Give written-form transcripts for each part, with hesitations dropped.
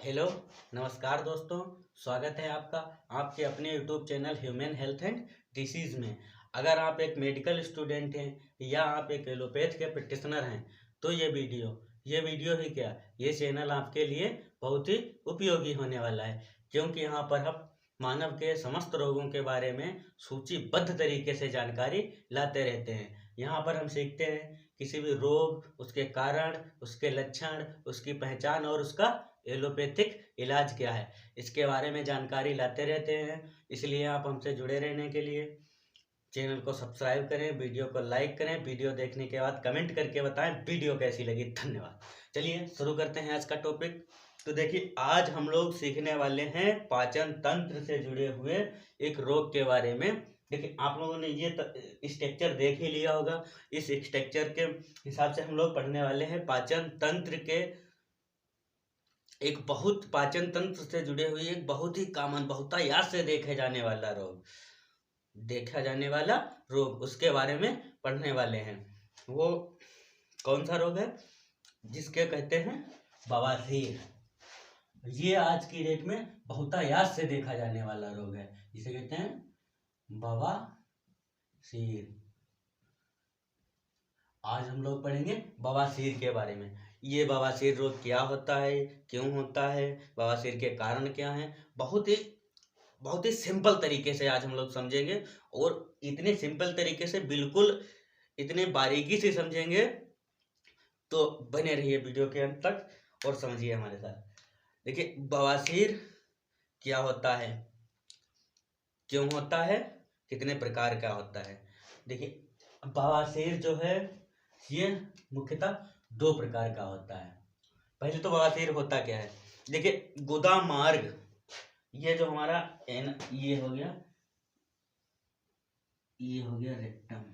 Hello, नमस्कार दोस्तों। स्वागत है आपका आपके अपने YouTube channel human health and disease में। अगर आप एक मेडिकल स्टूडेंट हैं या आप एक एलोपैथ के प्रैक्टिशनर हैं तो ये वीडियो ही क्या, ये चैनल आपके लिए बहुत ही उपयोगी होने वाला है, क्योंकि यहाँ पर हम मानव के समस्त रोगों के बारे में सूचीबद्ध तरीके से जानकारी लाते रहते हैं। यहाँ पर हम सीखते हैं किसी भी रोग, उसके कारण, उसके लक्षण, उसकी पहचान और उसका एलोपैथिक इलाज क्या है, इसके बारे में जानकारी लाते रहते हैं। इसलिए आप हमसे जुड़े रहने के लिए चैनल को सब्सक्राइब करें, वीडियो को लाइक करें, वीडियो देखने के बाद कमेंट करके बताएं वीडियो कैसी लगी। धन्यवाद। चलिए शुरू करते हैं आज का टॉपिक। तो देखिए, आज हम लोग सीखने वाले हैं पाचन तंत्र से जुड़े हुए एक रोग के बारे में। देखिए, आप लोगों ने ये स्ट्रक्चर देख ही लिया होगा। इस स्ट्रक्चर के हिसाब से हम लोग पढ़ने वाले हैं पाचन तंत्र के एक बहुत पाचन तंत्र से जुड़े हुए एक बहुत ही कॉमन, बहुतायात से देखा जाने वाला रोग उसके बारे में पढ़ने वाले हैं। वो कौन सा रोग है? जिसके कहते हैं बवासीर। ये आज की डेट में बहुतायात से देखा जाने वाला रोग है, जिसे कहते हैं बवासीर। आज हम लोग पढ़ेंगे बवासीर के बारे में। ये बवासीर रोग क्या होता है, क्यों होता है, बवासीर के कारण क्या हैं, बहुत ही सिंपल तरीके से आज हम लोग समझेंगे। और इतने सिंपल तरीके से, बिल्कुल इतने बारीकी से समझेंगे, तो बने रहिए वीडियो के अंत तक और समझिए हमारे साथ। देखिए, बवासीर क्या होता है, क्यों होता है, कितने प्रकार का होता है। देखिए, बवासीर जो है ये मुख्यतः दो प्रकार का होता है। पहले तो बवासीर होता क्या है। देखिए, गुदा मार्ग, ये जो हमारा ये हो गया रेक्टम।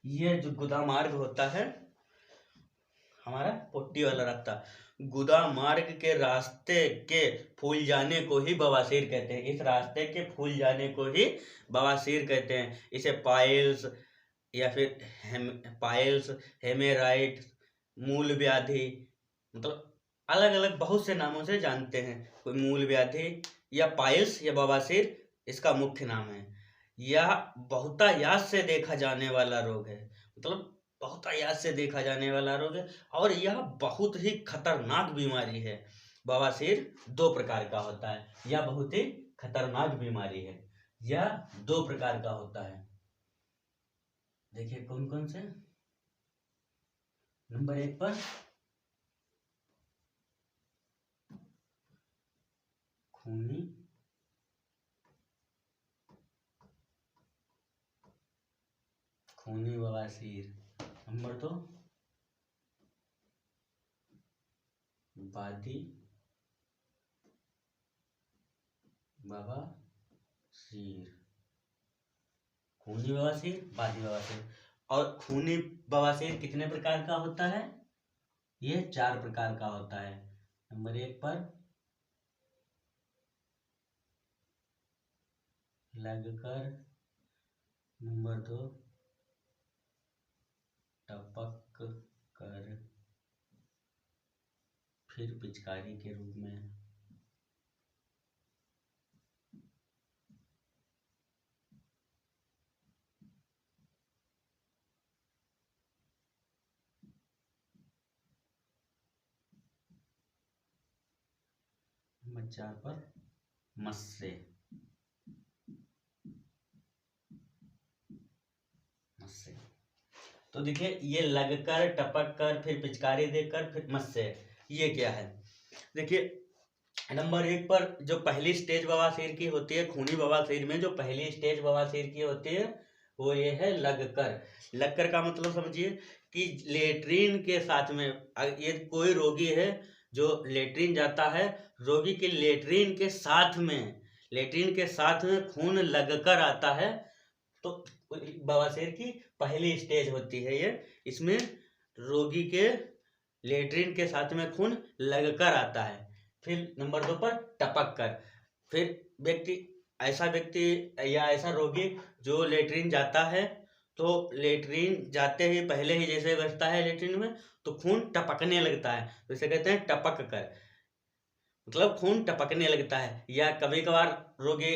ये जो गुदा मार्ग होता है हमारा पोटी वाला रास्ता, गुदा मार्ग के रास्ते के फूल जाने को ही बवासीर कहते हैं। इस रास्ते के फूल जाने को ही बवासीर कहते हैं। इसे पाइल्स या फिर पाइल्स, हेमेराइड, मूल व्याधि, मतलब अलग अलग बहुत से नामों से जानते हैं। कोई मूल व्याधि या पाइल्स या बवासीर इसका मुख्य नाम है। यह बहुतायात से देखा जाने वाला रोग है, मतलब बहुतायात से देखा जाने वाला रोग है, और यह बहुत ही खतरनाक बीमारी है। बवासीर दो प्रकार का होता है, यह बहुत ही खतरनाक बीमारी है। यह दो प्रकार का होता है। देखिए कौन कौन से। नंबर 1 पर खूनी बवासीर। नंबर 2 बादी बवासीर। खूनी बवासीर, बादी बवासीर। और खूनी बवासीर कितने प्रकार का होता है? ये 4 प्रकार का होता है। नंबर 1 पर लगकर, नंबर 2 टपक कर, फिर पिचकारी के रूप में, नंबर 4 पर मस्से। तो देखिए, ये लगकर, टपक कर, फिर पिचकारी देकर, फिर मस्से, ये क्या है। देखिए, नंबर 1 पर जो पहली स्टेज बवासीर की होती है, खूनी बवासीर में जो पहली स्टेज बवासीर की होती है वो ये है लगकर। लगकर का मतलब समझिए कि लेट्रिन के साथ में, ये कोई रोगी है जो लेट्रिन जाता है, रोगी के लेट्रिन के साथ में खून लगकर आता है, तो बवासीर की पहली स्टेज होती है ये। इसमें रोगी के लेट्रिन के साथ में खून लगकर आता है। फिर नंबर 2 पर टपक कर, फिर ऐसा व्यक्ति या ऐसा रोगी जो लेट्रिन जाता है तो लेटरिन जाते ही पहले ही जैसे बचता है लेटरिन में तो खून टपकने लगता है, तो इसे कहते हैं टपक कर, मतलब खून टपकने लगता है। या कभी कभार रोगी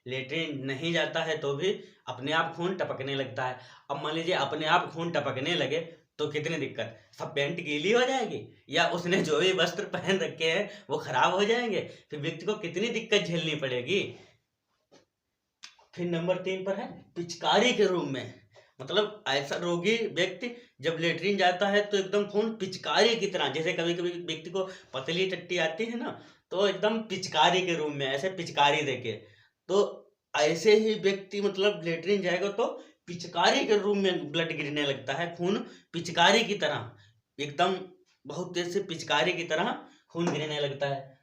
लेटरिन नहीं जाता है तो भी अपने आप खून टपकने लगता है। अब मान लीजिए अपने आप खून टपकने लगे तो कितनी दिक्कत, सब पैंट गीली हो जाएगी या उसने जो भी वस्त्र पहन रखे हैं वो खराब हो जाएंगे, फिर व्यक्ति को कितनी दिक्कत झेलनी पड़ेगी। फिर नंबर 3 पर है पिचकारी के रूप में, मतलब ऐसा रोगी व्यक्ति जब लेटरिन जाता है तो एकदम खून पिचकारी की तरह, जैसे कभी कभी व्यक्ति को पतली टट्टी आती है ना, तो एकदम पिचकारी के रूप में ऐसे पिचकारी देके, तो ऐसे ही व्यक्ति मतलब लेटरिन जाएगा तो पिचकारी के रूप में ब्लड गिरने लगता है, खून पिचकारी की तरह एकदम बहुत तेज से पिचकारी की तरह खून गिरने लगता है।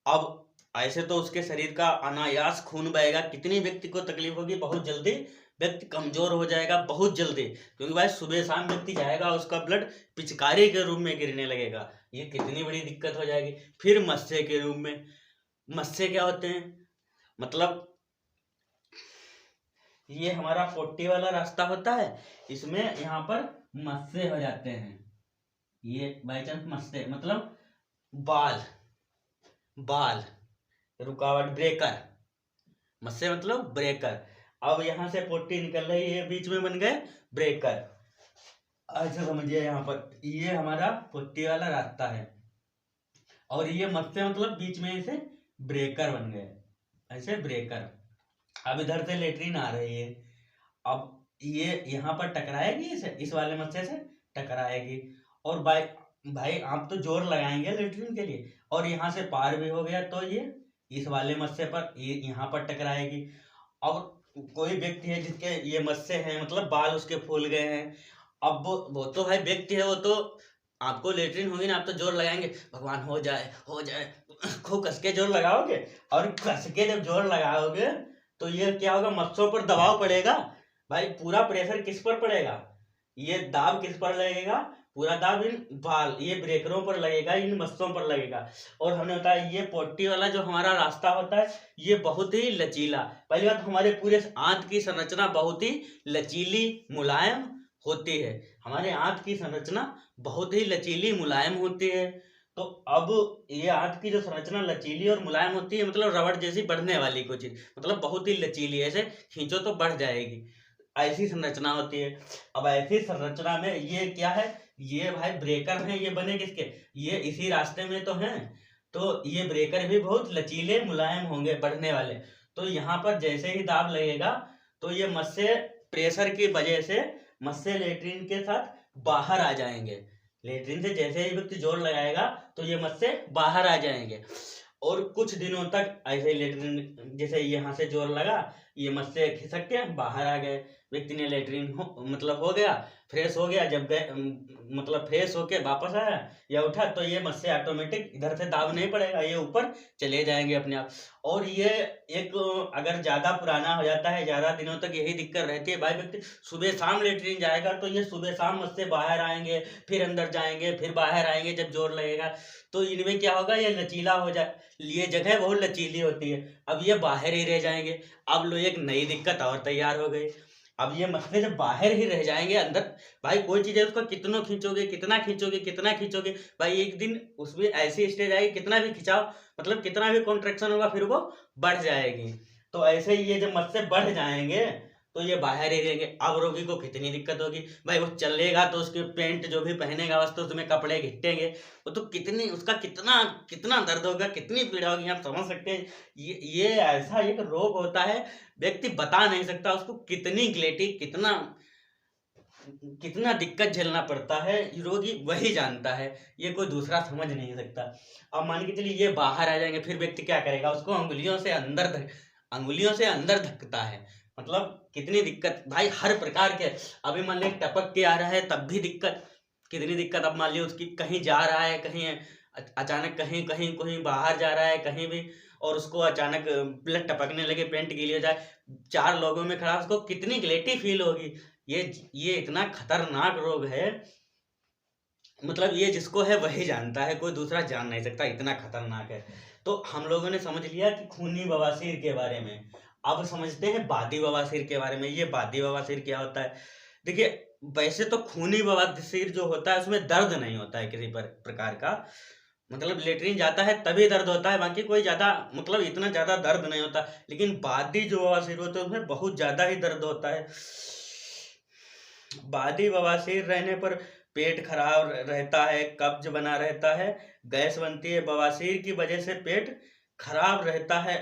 अब ऐसे तो उसके शरीर का अनायास खून बहेगा, कितनी व्यक्ति को तकलीफ होगी, बहुत जल्दी व्यक्ति कमजोर हो जाएगा, बहुत जल्दी, क्योंकि भाई सुबह शाम व्यक्ति जाएगा उसका ब्लड पिचकारी के रूप में गिरने लगेगा, ये कितनी बड़ी दिक्कत हो जाएगी। फिर मस्से के रूप में, मस्से क्या होते हैं, मतलब ये हमारा 40 वाला रास्ता होता है, इसमें यहाँ पर मस्से हो जाते हैं, ये बाई चांस मस्से मतलब बाल, बाल रुकावट ब्रेकर, मस्से मतलब ब्रेकर। अब यहाँ से 40 निकल रही है, बीच में बन गए ब्रेकर। अच्छा समझिए, यहाँ पर ये हमारा 40 वाला रास्ता है और ये मस्से मतलब बीच में इसे ब्रेकर बन गए, ऐसे ब्रेकर। अब इधर से लेटरिन आ रही है, अब ये यहाँ पर टकराएगी इस वाले मस्से से टकराएगी, और भाई भाई आप तो जोर लगाएंगे लेटरिन के लिए, और यहाँ से पार भी हो गया तो ये इस वाले मस्से पर ये यहाँ पर टकराएगी। अब कोई व्यक्ति है जिसके ये मस्से हैं, मतलब बाल उसके फूल गए हैं, अब वो तो भाई व्यक्ति है, वो तो आपको लेटरिन होगी ना, आप तो जोर लगाएंगे, भगवान हो जाए हो जाए, खूब कस के जोर लगाओगे, और कस के जब जोर लगाओगे तो ये क्या होगा, मस्सों पर दबाव पड़ेगा, भाई पूरा प्रेशर किस पर पड़ेगा, ये दाब किस पर लगेगा, पूरा दाब इन बाल ये ब्रेकरों पर लगेगा, इन मस्सों पर लगेगा। और हमने बताया ये 40 वाला जो हमारा रास्ता होता है ये बहुत ही लचीला, पहली बात हमारे पूरे आंत की संरचना बहुत ही लचीली मुलायम होती है, हमारे आंत की संरचना बहुत ही लचीली मुलायम होती है। तो अब ये आंत की जो संरचना लचीली और मुलायम होती है, मतलब रबड़ जैसी बढ़ने वाली कोई चीज, मतलब बहुत ही लचीली, ऐसे खींचो तो बढ़ जाएगी, ऐसी संरचना होती है। अब ऐसी संरचना में ये क्या है, ये भाई ब्रेकर हैं, ये बने किसके, ये इसी रास्ते में तो हैं, तो ये ब्रेकर भी बहुत लचीले मुलायम होंगे बढ़ने वाले। तो यहाँ पर जैसे ही दाब लगेगा तो ये मस्से प्रेशर की वजह से मस्से लेटरिन के साथ बाहर आ जाएंगे, लेटरिन से जैसे ही व्यक्ति जोर लगाएगा तो ये मस्से बाहर आ जाएंगे, और कुछ दिनों तक ऐसे लेटरिन जैसे यहाँ से जोर लगा, ये मस्से खिसक के बाहर आ गए, व्यक्ति ने लेटरिन मतलब हो गया, फ्रेश हो गया, जब गए मतलब फ्रेश होके वापस आया या उठा तो ये मस्से ऑटोमेटिक इधर से दाब नहीं पड़ेगा, ये ऊपर चले जाएंगे अपने आप। और ये एक अगर ज्यादा पुराना हो जाता है, ज्यादा दिनों तक यही दिक्कत रहती है, भाई व्यक्ति सुबह शाम लेटरिन जाएगा तो ये सुबह शाम मस्से बाहर आएंगे, फिर अंदर जाएंगे, फिर बाहर आएंगे जब जोर लगेगा, तो इनमें क्या होगा, ये लचीला हो जाए, ये जगह बहुत लचीली होती है, अब ये बाहर ही रह जाएंगे। अब लो एक नई दिक्कत और तैयार हो गई, अब ये मसले जब बाहर ही रह जाएंगे, अंदर भाई कोई चीज है उसको कितना खींचोगे कितना खींचोगे कितना खींचोगे, भाई एक दिन उसमें ऐसी स्टेज आएगी कितना भी खिंचाओ, मतलब कितना भी कॉन्ट्रेक्शन होगा फिर वो बढ़ जाएगी। तो ऐसे ही ये जब मस्से बढ़ जाएंगे तो ये बाहर ही रहेंगे। अब रोगी को कितनी दिक्कत होगी, भाई वो चलेगा तो उसके पेंट जो भी पहनेगा वस्तु उसमें कपड़े घिटेंगे, वो तो कितनी उसका कितना कितना दर्द होगा, कितनी पीड़ा होगी, आप समझ सकते हैं। ये ऐसा एक रोग होता है, व्यक्ति बता नहीं सकता उसको कितनी ग्लेटी कितना कितना दिक्कत झेलना पड़ता है, रोगी वही जानता है, ये कोई दूसरा समझ नहीं सकता। अब मान के चलिए ये बाहर आ जाएंगे, फिर व्यक्ति क्या करेगा, उसको अंगुलियों से अंदर धकता है, मतलब कितनी दिक्कत भाई, हर प्रकार के। अभी मान लीजिए टपक के आ रहा है तब भी दिक्कत, कितनी दिक्कत। अब मान लीजिए उसकी कहीं जा रहा है, कहीं अचानक कहीं कहीं कहीं बाहर जा रहा है कहीं भी, और उसको अचानक ब्लड टपकने लगे, पेंट गीली हो जाए, 4 लोगों में खड़ा, उसको कितनी गिल्टी फील होगी। ये इतना खतरनाक रोग है, मतलब ये जिसको है वही जानता है, कोई दूसरा जान नहीं सकता, इतना खतरनाक है। तो हम लोगों ने समझ लिया कि खूनी बवासीर के बारे में। अब समझते हैं बादी बवासीर के बारे में। ये बादी बवासीर क्या होता है? देखिए, वैसे तो खूनी बवासीर जो होता है उसमें दर्द नहीं होता है किसी प्रकार का, मतलब लेटरिन जाता है तभी दर्द होता है, बाकी कोई ज्यादा मतलब इतना ज्यादा दर्द नहीं होता। लेकिन बादी जो बवासीर होता है उसमें बहुत ज्यादा ही दर्द होता है। बादी बवासीर रहने पर पेट खराब रहता है, कब्ज बना रहता है, गैस बनती है। बवासीर की वजह से पेट खराब रहता है,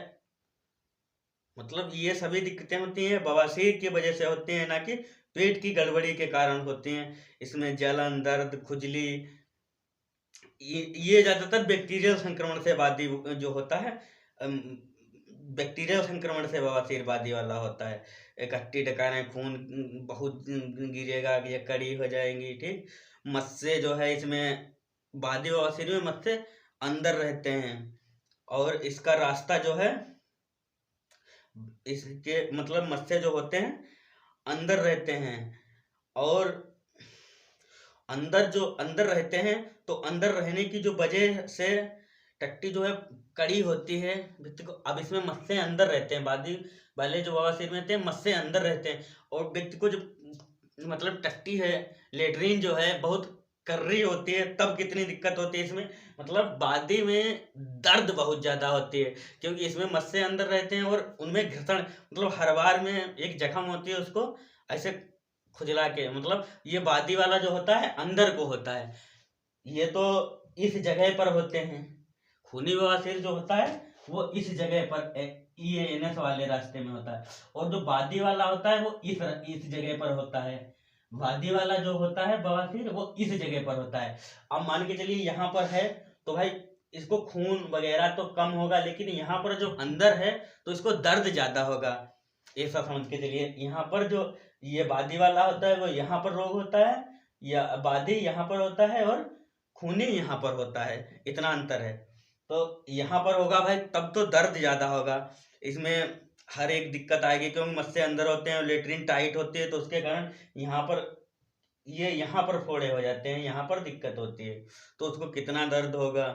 मतलब ये सभी दिक्कतें होती हैं बवासीर की वजह से होती हैं, ना कि पेट की गड़बड़ी के कारण होती हैं। इसमें जलन, दर्द, खुजली, ये ज्यादातर बैक्टीरियल संक्रमण से बादी जो होता है, बैक्टीरियल संक्रमण से बवासीर बादी वाला होता है। इकट्ठी डकारें, खून बहुत गिरेगा, ये कड़ी हो जाएंगी, ठीक। मस्से जो है इसमें बादी बवासीर में मस्से अंदर रहते हैं, और इसका रास्ता जो है, इसके मतलब मस्से जो होते हैं अंदर रहते हैं, और अंदर रहते हैं, तो अंदर रहने की जो वजह से टट्टी जो है कड़ी होती है व्यक्ति को। अब इसमें मस्से अंदर रहते हैं, बादी वाले जो बवासीर में रहते हैं मस्से अंदर रहते हैं, और व्यक्ति को जो मतलब टट्टी है, लेटरिन जो है बहुत कर रही होती है, तब कितनी दिक्कत होती है इसमें, मतलब बादी में दर्द बहुत ज्यादा होती है, क्योंकि इसमें मस्से अंदर रहते हैं और उनमें घर्षण, मतलब हर बार में एक जख्म होती है, उसको ऐसे खुजला के, मतलब ये बादी वाला जो होता है अंदर को होता है, ये तो इस जगह पर होते हैं। खूनी बवासीर जो होता है वो इस जगह पर ये एनएस वाले रास्ते में होता है, और जो बादी वाला होता है वो इस जगह पर होता है। बादी वाला जो होता है बवासीर वो इस जगह पर होता है। अब मान के चलिए यहाँ पर है, तो भाई इसको खून वगैरह तो कम होगा, लेकिन यहाँ पर जो अंदर है तो इसको दर्द ज्यादा होगा। ऐसा समझ के चलिए, यहाँ पर जो ये बादी वाला होता है वो यहाँ पर रोग होता है, या बादी यहाँ पर होता है और खूनी यहाँ पर होता है, इतना अंतर है। तो यहाँ पर होगा भाई तब तो दर्द ज्यादा होगा, इसमें हर एक दिक्कत आएगी, क्योंकि मस्से अंदर होते हैं और लेटरिन टाइट होती है, तो उसके कारण यहाँ पर ये यहाँ पर फोड़े हो जाते हैं, यहाँ पर दिक्कत होती है, तो उसको कितना दर्द होगा।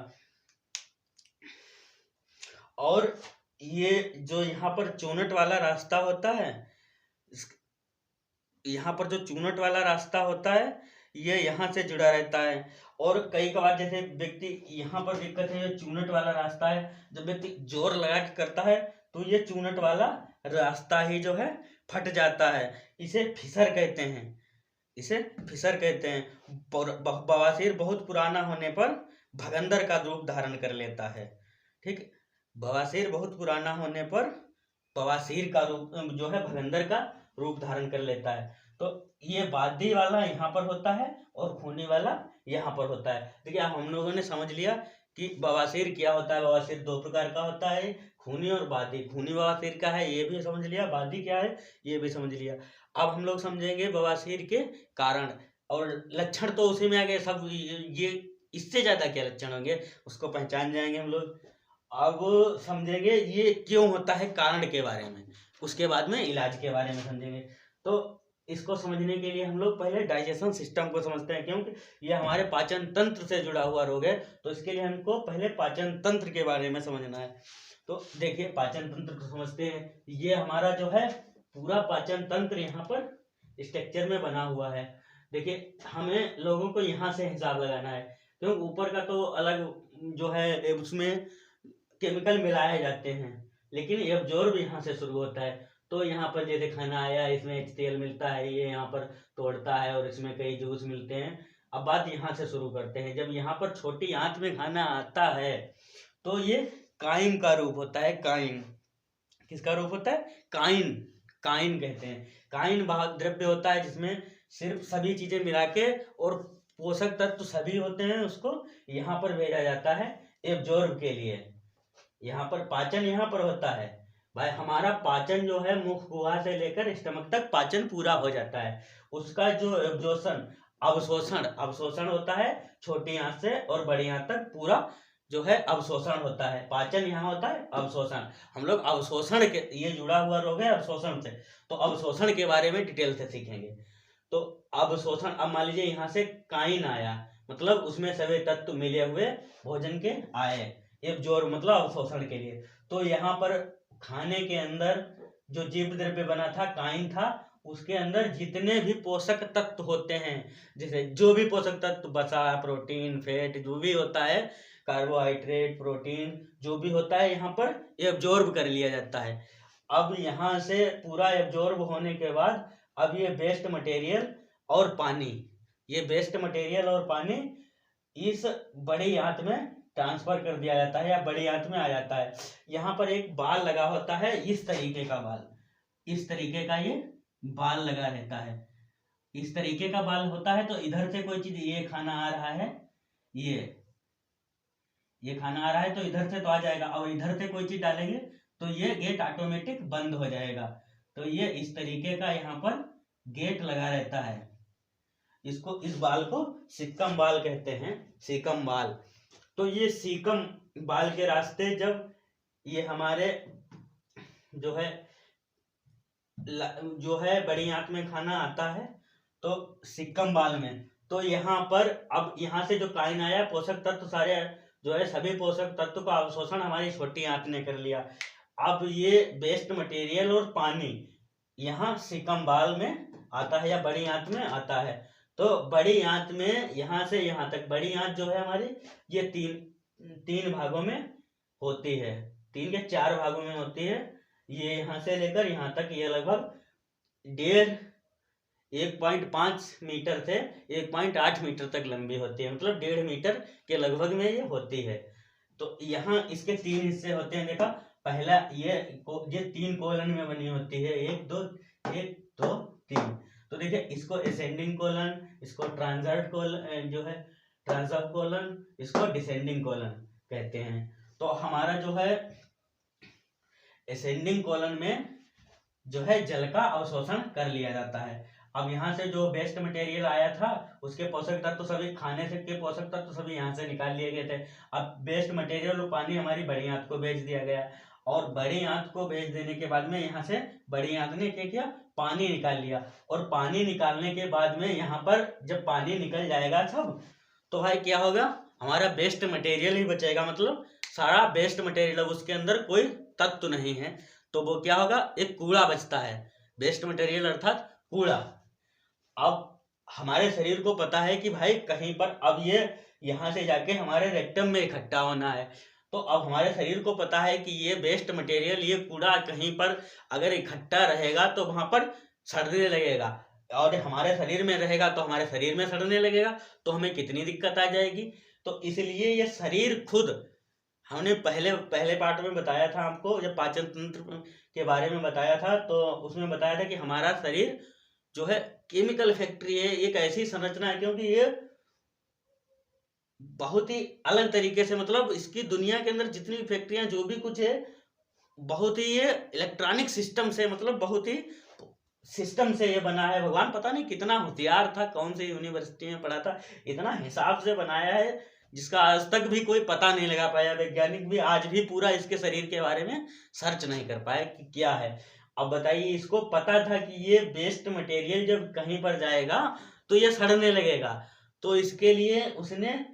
और ये जो यहाँ पर चूनट वाला रास्ता होता है, यहाँ पर जो चूनट वाला रास्ता होता है ये यहाँ से जुड़ा रहता है, और कई बार जैसे व्यक्ति यहाँ पर दिक्कत है, ये चूनट वाला रास्ता है, जब व्यक्ति जोर लगा के करता है तो ये चूनट वाला रास्ता ही जो है फट जाता है, इसे फिसर कहते हैं, इसे फिसर कहते हैं। बवासीर बहुत पुराना होने पर भगंदर का रूप धारण कर लेता है, ठीक। बवासीर बहुत पुराना होने पर बवासीर का रूप जो है भगंदर का रूप धारण कर लेता है। तो ये बादी वाला यहाँ पर होता है और खूनी वाला यहाँ पर होता है। देखिए हम लोगों ने समझ लिया कि बवासीर क्या होता है। बवासीर दो प्रकार का होता है, खूनी और बादी। खूनी बवासीर का है ये भी समझ लिया, बादी क्या है ये भी समझ लिया। अब हम लोग समझेंगे बवासीर के कारण और लक्षण, तो उसी में आ गए सब। ये इससे ज्यादा क्या लक्षण होंगे उसको पहचान जाएंगे हम लोग। अब समझेंगे ये क्यों होता है, कारण के बारे में, उसके बाद में इलाज के बारे में समझेंगे। तो इसको समझने के लिए हम लोग पहले डाइजेशन सिस्टम को समझते हैं, क्योंकि ये हमारे पाचन तंत्र से जुड़ा हुआ रोग है, तो इसके लिए हमको पहले पाचन तंत्र के बारे में समझना है। तो देखिए पाचन तंत्र को समझते हैं। ये हमारा जो है पूरा पाचन तंत्र यहाँ पर स्ट्रक्चर में बना हुआ है। देखिए हमें लोगों को यहाँ से हिसाब लगाना है, क्योंकि ऊपर का तो अलग जो है उसमें केमिकल मिलाए जाते हैं, लेकिन एब्जॉर्ब यहाँ से शुरू होता है। तो यहाँ पर जैसे खाना आया, इसमें HCl मिलता है, ये यहाँ पर तोड़ता है और इसमें कई जूस मिलते हैं। अब बात यहाँ से शुरू करते हैं। जब यहाँ पर छोटी आंत में खाना आता है तो ये काइन का रूप होता है। काइन किसका रूप होता है? काइन, काइन कहते हैं। काइन वह द्रव्य होता है जिसमें सिर्फ सभी चीजें मिला के और पोषक तत्व सभी होते हैं, उसको यहाँ पर भेजा जाता है एब्जॉर्ब के लिए। यहाँ पर पाचन यहाँ पर होता है भाई। हमारा पाचन जो है मुख गुहा से लेकर स्टमक तक पाचन पूरा हो जाता है। उसका जो एब्जॉर्प्शन अवशोषण अवशोषण होता है छोटी आंत से और बड़ी आंत तक पूरा जो है अवशोषण होता है। पाचन यहाँ होता है अवशोषण। हम लोग अवशोषण के, ये जुड़ा हुआ रोग है अवशोषण से, तो अवशोषण के बारे में डिटेल से सीखेंगे। तो अवशोषण, अब मान लीजिए यहाँ से काइन आया, मतलब उसमें सभी तत्व मिले हुए भोजन के आए, एब्जॉर्ब मतलब अवशोषण के लिए। तो यहाँ पर खाने के अंदर जो जीव द्रव्य बना था, काइन था, उसके अंदर जितने भी पोषक तत्व होते हैं, जैसे जो भी पोषक तत्व, वसा, प्रोटीन, फैट, जो भी होता है, कार्बोहाइड्रेट, प्रोटीन, जो भी होता है यहाँ पर एब्जॉर्ब कर लिया जाता है। अब यहाँ से पूरा एब्जॉर्ब होने के बाद अब ये वेस्ट मटेरियल और पानी, ये वेस्ट मटेरियल और पानी इस बड़ी आंत में ट्रांसफर कर दिया जाता है या बड़ी आंत में आ जाता है। यहाँ पर एक बाल लगा होता है, इस तरीके का बाल, इस तरीके का ये बाल लगा रहता है, इस तरीके का बाल होता है। तो इधर से कोई चीज, ये खाना आ रहा है, ये खाना आ रहा है, तो इधर से तो आ जाएगा, और इधर से कोई चीज डालेंगे तो ये गेट ऑटोमेटिक बंद हो जाएगा। तो ये इस तरीके का यहाँ पर गेट लगा रहता है। इसको, इस बाल को सिक्कम बाल कहते हैं, सिक्कम बाल। तो ये सिक्कम बाल के रास्ते जब ये हमारे जो है बड़ी आंत में खाना आता है, तो सिक्कम बाल में, तो यहाँ पर अब यहाँ से जो काइन आया, पोषक तत्व सारे जो है, सभी पोषक तत्व का अवशोषण हमारी छोटी आंत ने कर लिया। अब ये वेस्ट मटेरियल और पानी यहाँ सिक्कम बाल में आता है या बड़ी आंत में आता है। तो बड़ी आंत में यहाँ से यहाँ तक, बड़ी आंत जो है हमारी, ये तीन भागों में होती है, 3 के 4 भागों में होती है। ये यहाँ से लेकर यहाँ तक ये लगभग 1.5 मीटर से 1.8 मीटर तक लंबी होती है, मतलब 1.5 मीटर के लगभग में ये होती है। तो यहाँ इसके 3 हिस्से होते हैं। देखा, पहला ये 3 कॉलन में बनी होती है, 1 2 3। तो देखिए, इसको असेंडिंग कॉलन, इसको ट्रांसवर्स कॉलन जो है, ट्रांसवर्स कॉलन, इसको डिसेंडिंग कॉलन कहते हैं। तो हमारा जो है असेंडिंग कॉलन में जो है जल का अवशोषण कर लिया जाता है। अब यहाँ से जो वेस्ट मटेरियल आया था, उसके पोषक तत्व सभी, खाने से के पोषक तत्व सभी यहाँ से निकाल लिए गए थे। अब वेस्ट मटेरियल और पानी हमारी बड़ी आंत को भेज दिया गया, और बड़ी आंत को भेज देने के बाद में यहाँ से बड़ी आंत ने क्या किया, पानी निकाल लिया। और पानी निकालने के बाद में यहाँ पर जब पानी निकल जाएगा सब, तो भाई क्या होगा, हमारा वेस्ट मटेरियल ही बचेगा, मतलब सारा वेस्ट मटेरियल, उसके अंदर कोई तत्व नहीं है, तो वो क्या होगा, एक कूड़ा बचता है, वेस्ट मटेरियल अर्थात कूड़ा। अब हमारे शरीर को पता है कि भाई कहीं पर अब ये यहाँ से जाके हमारे रेक्टम में इकट्ठा होना है, तो अब हमारे शरीर को पता है कि ये वेस्ट मटेरियल, ये कूड़ा कहीं पर अगर इकट्ठा रहेगा तो वहां पर सड़ने लगेगा, और हमारे शरीर में रहेगा तो हमारे शरीर में सड़ने लगेगा, तो हमें कितनी दिक्कत आ जाएगी। तो इसलिए ये शरीर खुद, हमने पहले पार्ट में बताया था आपको, जब पाचन तंत्र के बारे में बताया था, तो उसमें बताया था कि हमारा शरीर जो है केमिकल फैक्ट्री है, एक ऐसी संरचना है, क्योंकि ये बहुत ही अलग तरीके से, मतलब इसकी दुनिया के अंदर जितनी फैक्ट्रियां जो भी कुछ है, बहुत ही ये इलेक्ट्रॉनिक सिस्टम से, मतलब बहुत ही सिस्टम से ये बना है। भगवान पता नहीं कितना होशियार था, कौन सी यूनिवर्सिटी में पढ़ा था, इतना हिसाब से बनाया है जिसका आज तक भी कोई पता नहीं लगा पाया। वैज्ञानिक भी आज भी पूरा इसके शरीर के बारे में सर्च नहीं कर पाए कि क्या है। अब बताइए, इसको पता था कि ये वेस्ट मटेरियल जब कहीं पर जाएगा तो ये सड़ने लगेगा, तो इसके लिए उसने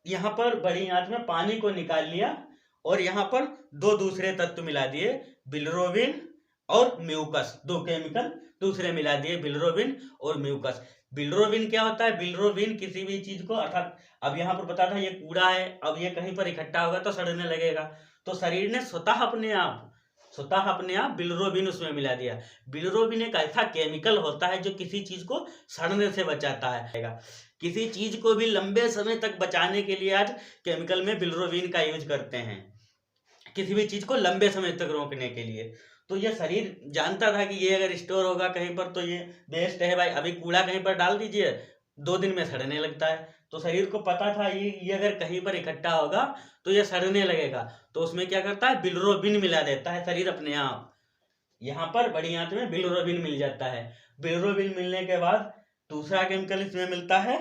यहाँ पर बड़ी आंत में पानी को निकाल लिया, और यहाँ पर 2 दूसरे तत्व मिला दिए, बिलिरुबिन और म्यूकस, 2 केमिकल दूसरे मिला दिए, बिलिरुबिन और म्यूकस। बिलिरुबिन क्या होता है, बिलिरुबिन किसी भी चीज को, अर्थात अब यहाँ पर पता था ये कूड़ा है, अब ये कहीं पर इकट्ठा होगा तो सड़ने लगेगा, तो शरीर ने स्वतः अपने आप बिलिरुबिन उसमें मिला दिया। बिलिरुबिन एक ऐसा केमिकल होता है जो किसी चीज को सड़ने से बचाता है। किसी चीज को भी लंबे समय तक बचाने के लिए आज केमिकल में बिलिरुबिन का यूज करते हैं, किसी भी चीज को लंबे समय तक रोकने के लिए। तो ये शरीर जानता था कि ये अगर स्टोर होगा कहीं पर तो ये वेस्ट है भाई, अभी कूड़ा कहीं पर डाल दीजिए 2 दिन में सड़ने लगता है, तो शरीर को पता था ये अगर कहीं पर इकट्ठा होगा तो ये सड़ने लगेगा, तो उसमें क्या करता है, बिलिरुबिन मिला देता है शरीर अपने आप। यहाँ पर बड़ी आंत में बिलिरुबिन मिल जाता है। बिलिरुबिन मिलने के बाद दूसरा केमिकल इसमें मिलता है,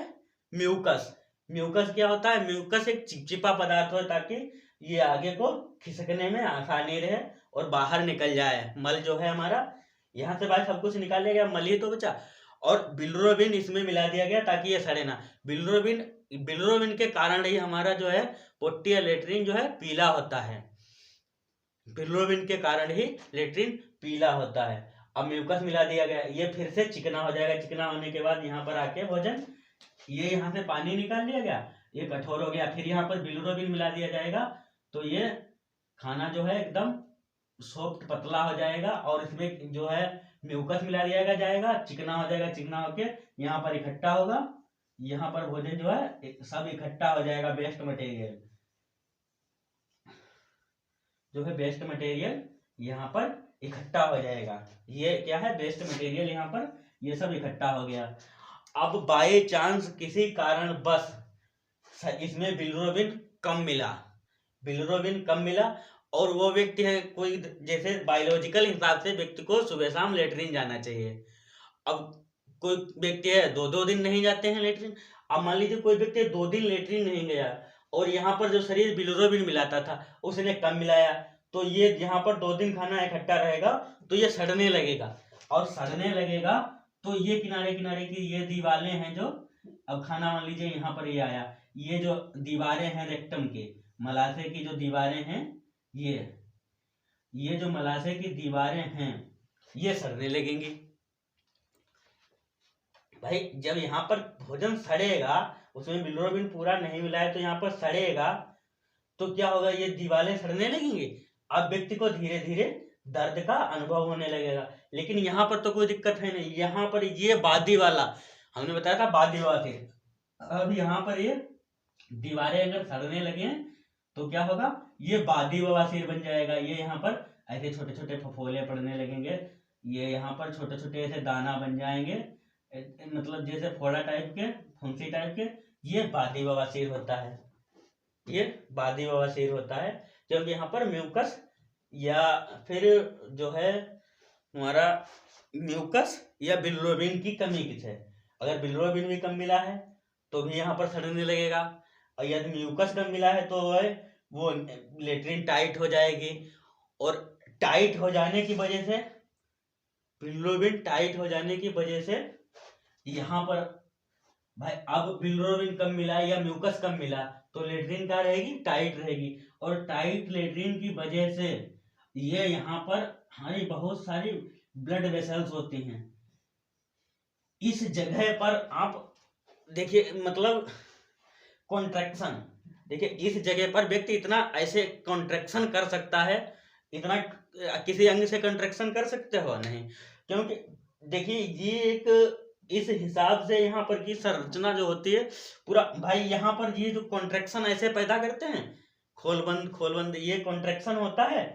म्यूकस। म्यूकस क्या होता है, म्यूकस एक चिपचिपा पदार्थ हो, ताकि ये आगे को खिसकने में आसानी रहे और बाहर निकल जाए। मल जो है हमारा, यहाँ से भाई सब कुछ निकाल लिया गया, मल ही तो बचा, और बिलिरुबिन इसमें मिला दिया गया ताकि ये सड़े ना। बिलिरुबिन के कारण ही हमारा जो है पोटी या लेटरिन जो है पीला होता है, बिलिरुबिन के कारण ही लेट्रिन पीला होता है। अब म्यूकस मिला दिया गया, ये फिर से चिकना हो जाएगा। चिकना होने के बाद यहाँ पर आके भोजन, ये यहाँ से पानी निकाल लिया गया, ये कठोर हो गया, फिर यहाँ पर बिलिरुबिन मिला दिया जाएगा, तो ये खाना जो है एकदम सॉफ्ट पतला हो जाएगा, और इसमें जो है म्यूकस मिला दिया जाएगा, चिकना हो जाएगा। चिकना होके यहाँ पर इकट्ठा होगा, यहाँ पर भोजन जो है सब इकट्ठा हो जाएगा। वेस्ट मटेरियल जो है, वेस्ट मटेरियल यहाँ पर इकट्ठा हो जाएगा। ये क्या है, वेस्ट मटेरियल, यहाँ पर ये सब इकट्ठा हो गया। अब बाय चांस किसी कारण बस इसमें बिलिरुबिन कम मिला, और वो व्यक्ति है कोई, जैसे बायोलॉजिकल हिसाब से व्यक्ति को सुबह शाम लेटरिन जाना चाहिए। अब कोई व्यक्ति है 2-2 दिन नहीं जाते हैं लेटरिन। अब मान लीजिए कोई व्यक्ति 2 दिन लेटरिन नहीं गया, और यहाँ पर जो शरीर बिलिरुबिन मिलाता था उसने कम मिलाया, तो ये यहाँ पर 2 दिन खाना इकट्ठा रहेगा, तो ये सड़ने लगेगा, और सड़ने लगेगा तो ये किनारे किनारे की ये दीवारें हैं जो, अब खाना मान लीजिए यहाँ पर ये आया, ये जो दीवारें हैं रेक्टम के, मलाशय की जो दीवारें हैं, ये जो मलाशय की दीवारें हैं ये सड़ने लगेंगी। भाई जब यहाँ पर भोजन सड़ेगा, उसमें बिलिरुबिन पूरा नहीं मिला है, तो यहाँ पर सड़ेगा, तो क्या होगा, ये दीवारें सड़ने लगेंगी। अब व्यक्ति को धीरे धीरे दर्द का अनुभव होने लगेगा। लेकिन यहाँ पर तो कोई दिक्कत है नहीं, यहाँ पर ये बादी वाला हमने बताया था, बादी वाला थे। अब यहाँ पर ये दीवारें अगर सड़ने लगे तो क्या होगा, ये बादी बवासीर बन जाएगा। ये यहाँ पर ऐसे छोटे छोटे फफोले पड़ने लगेंगे, ये यहाँ पर छोटे छोटे ऐसे दाना बन जाएंगे, मतलब जैसे फोड़ा टाइप के, फुंसी टाइप के। ये बादी बवासीर होता है, ये बादी बवासीर होता है, क्योंकि यहाँ पर म्यूकस या फिर जो है हमारा म्यूकस या बिलिरुबिन की कमी किस है। अगर बिलिरुबिन भी कम मिला है तो भी यहाँ पर सड़ने लगेगा, और यदि म्यूकस कम मिला है तो वो लेट्रिन टाइट हो जाएगी, और टाइट हो जाने की वजह से, बिलिरुबिन टाइट हो जाने की वजह से यहाँ पर भाई, अब बिलिरुबिन कम मिला या म्यूकस कम मिला तो लेट्रिन क्या रहेगी, टाइट रहेगी, और टाइट लेट्रिन की वजह से ये यहाँ पर हमारी बहुत सारी ब्लड वेसल्स होती हैं। इस जगह पर आप देखिए, मतलब कॉन्ट्रैक्शन, देखिए इस जगह पर व्यक्ति इतना ऐसे कॉन्ट्रैक्शन कर सकता है, इतना किसी अंग से कॉन्ट्रैक्शन कर सकते हो नहीं, क्योंकि देखिए ये एक इस हिसाब से यहाँ पर की संरचना जो होती है पूरा, भाई यहाँ पर ये जो कॉन्ट्रैक्शन ऐसे पैदा करते हैं, खोल बंद, ये कॉन्ट्रैक्शन होता है।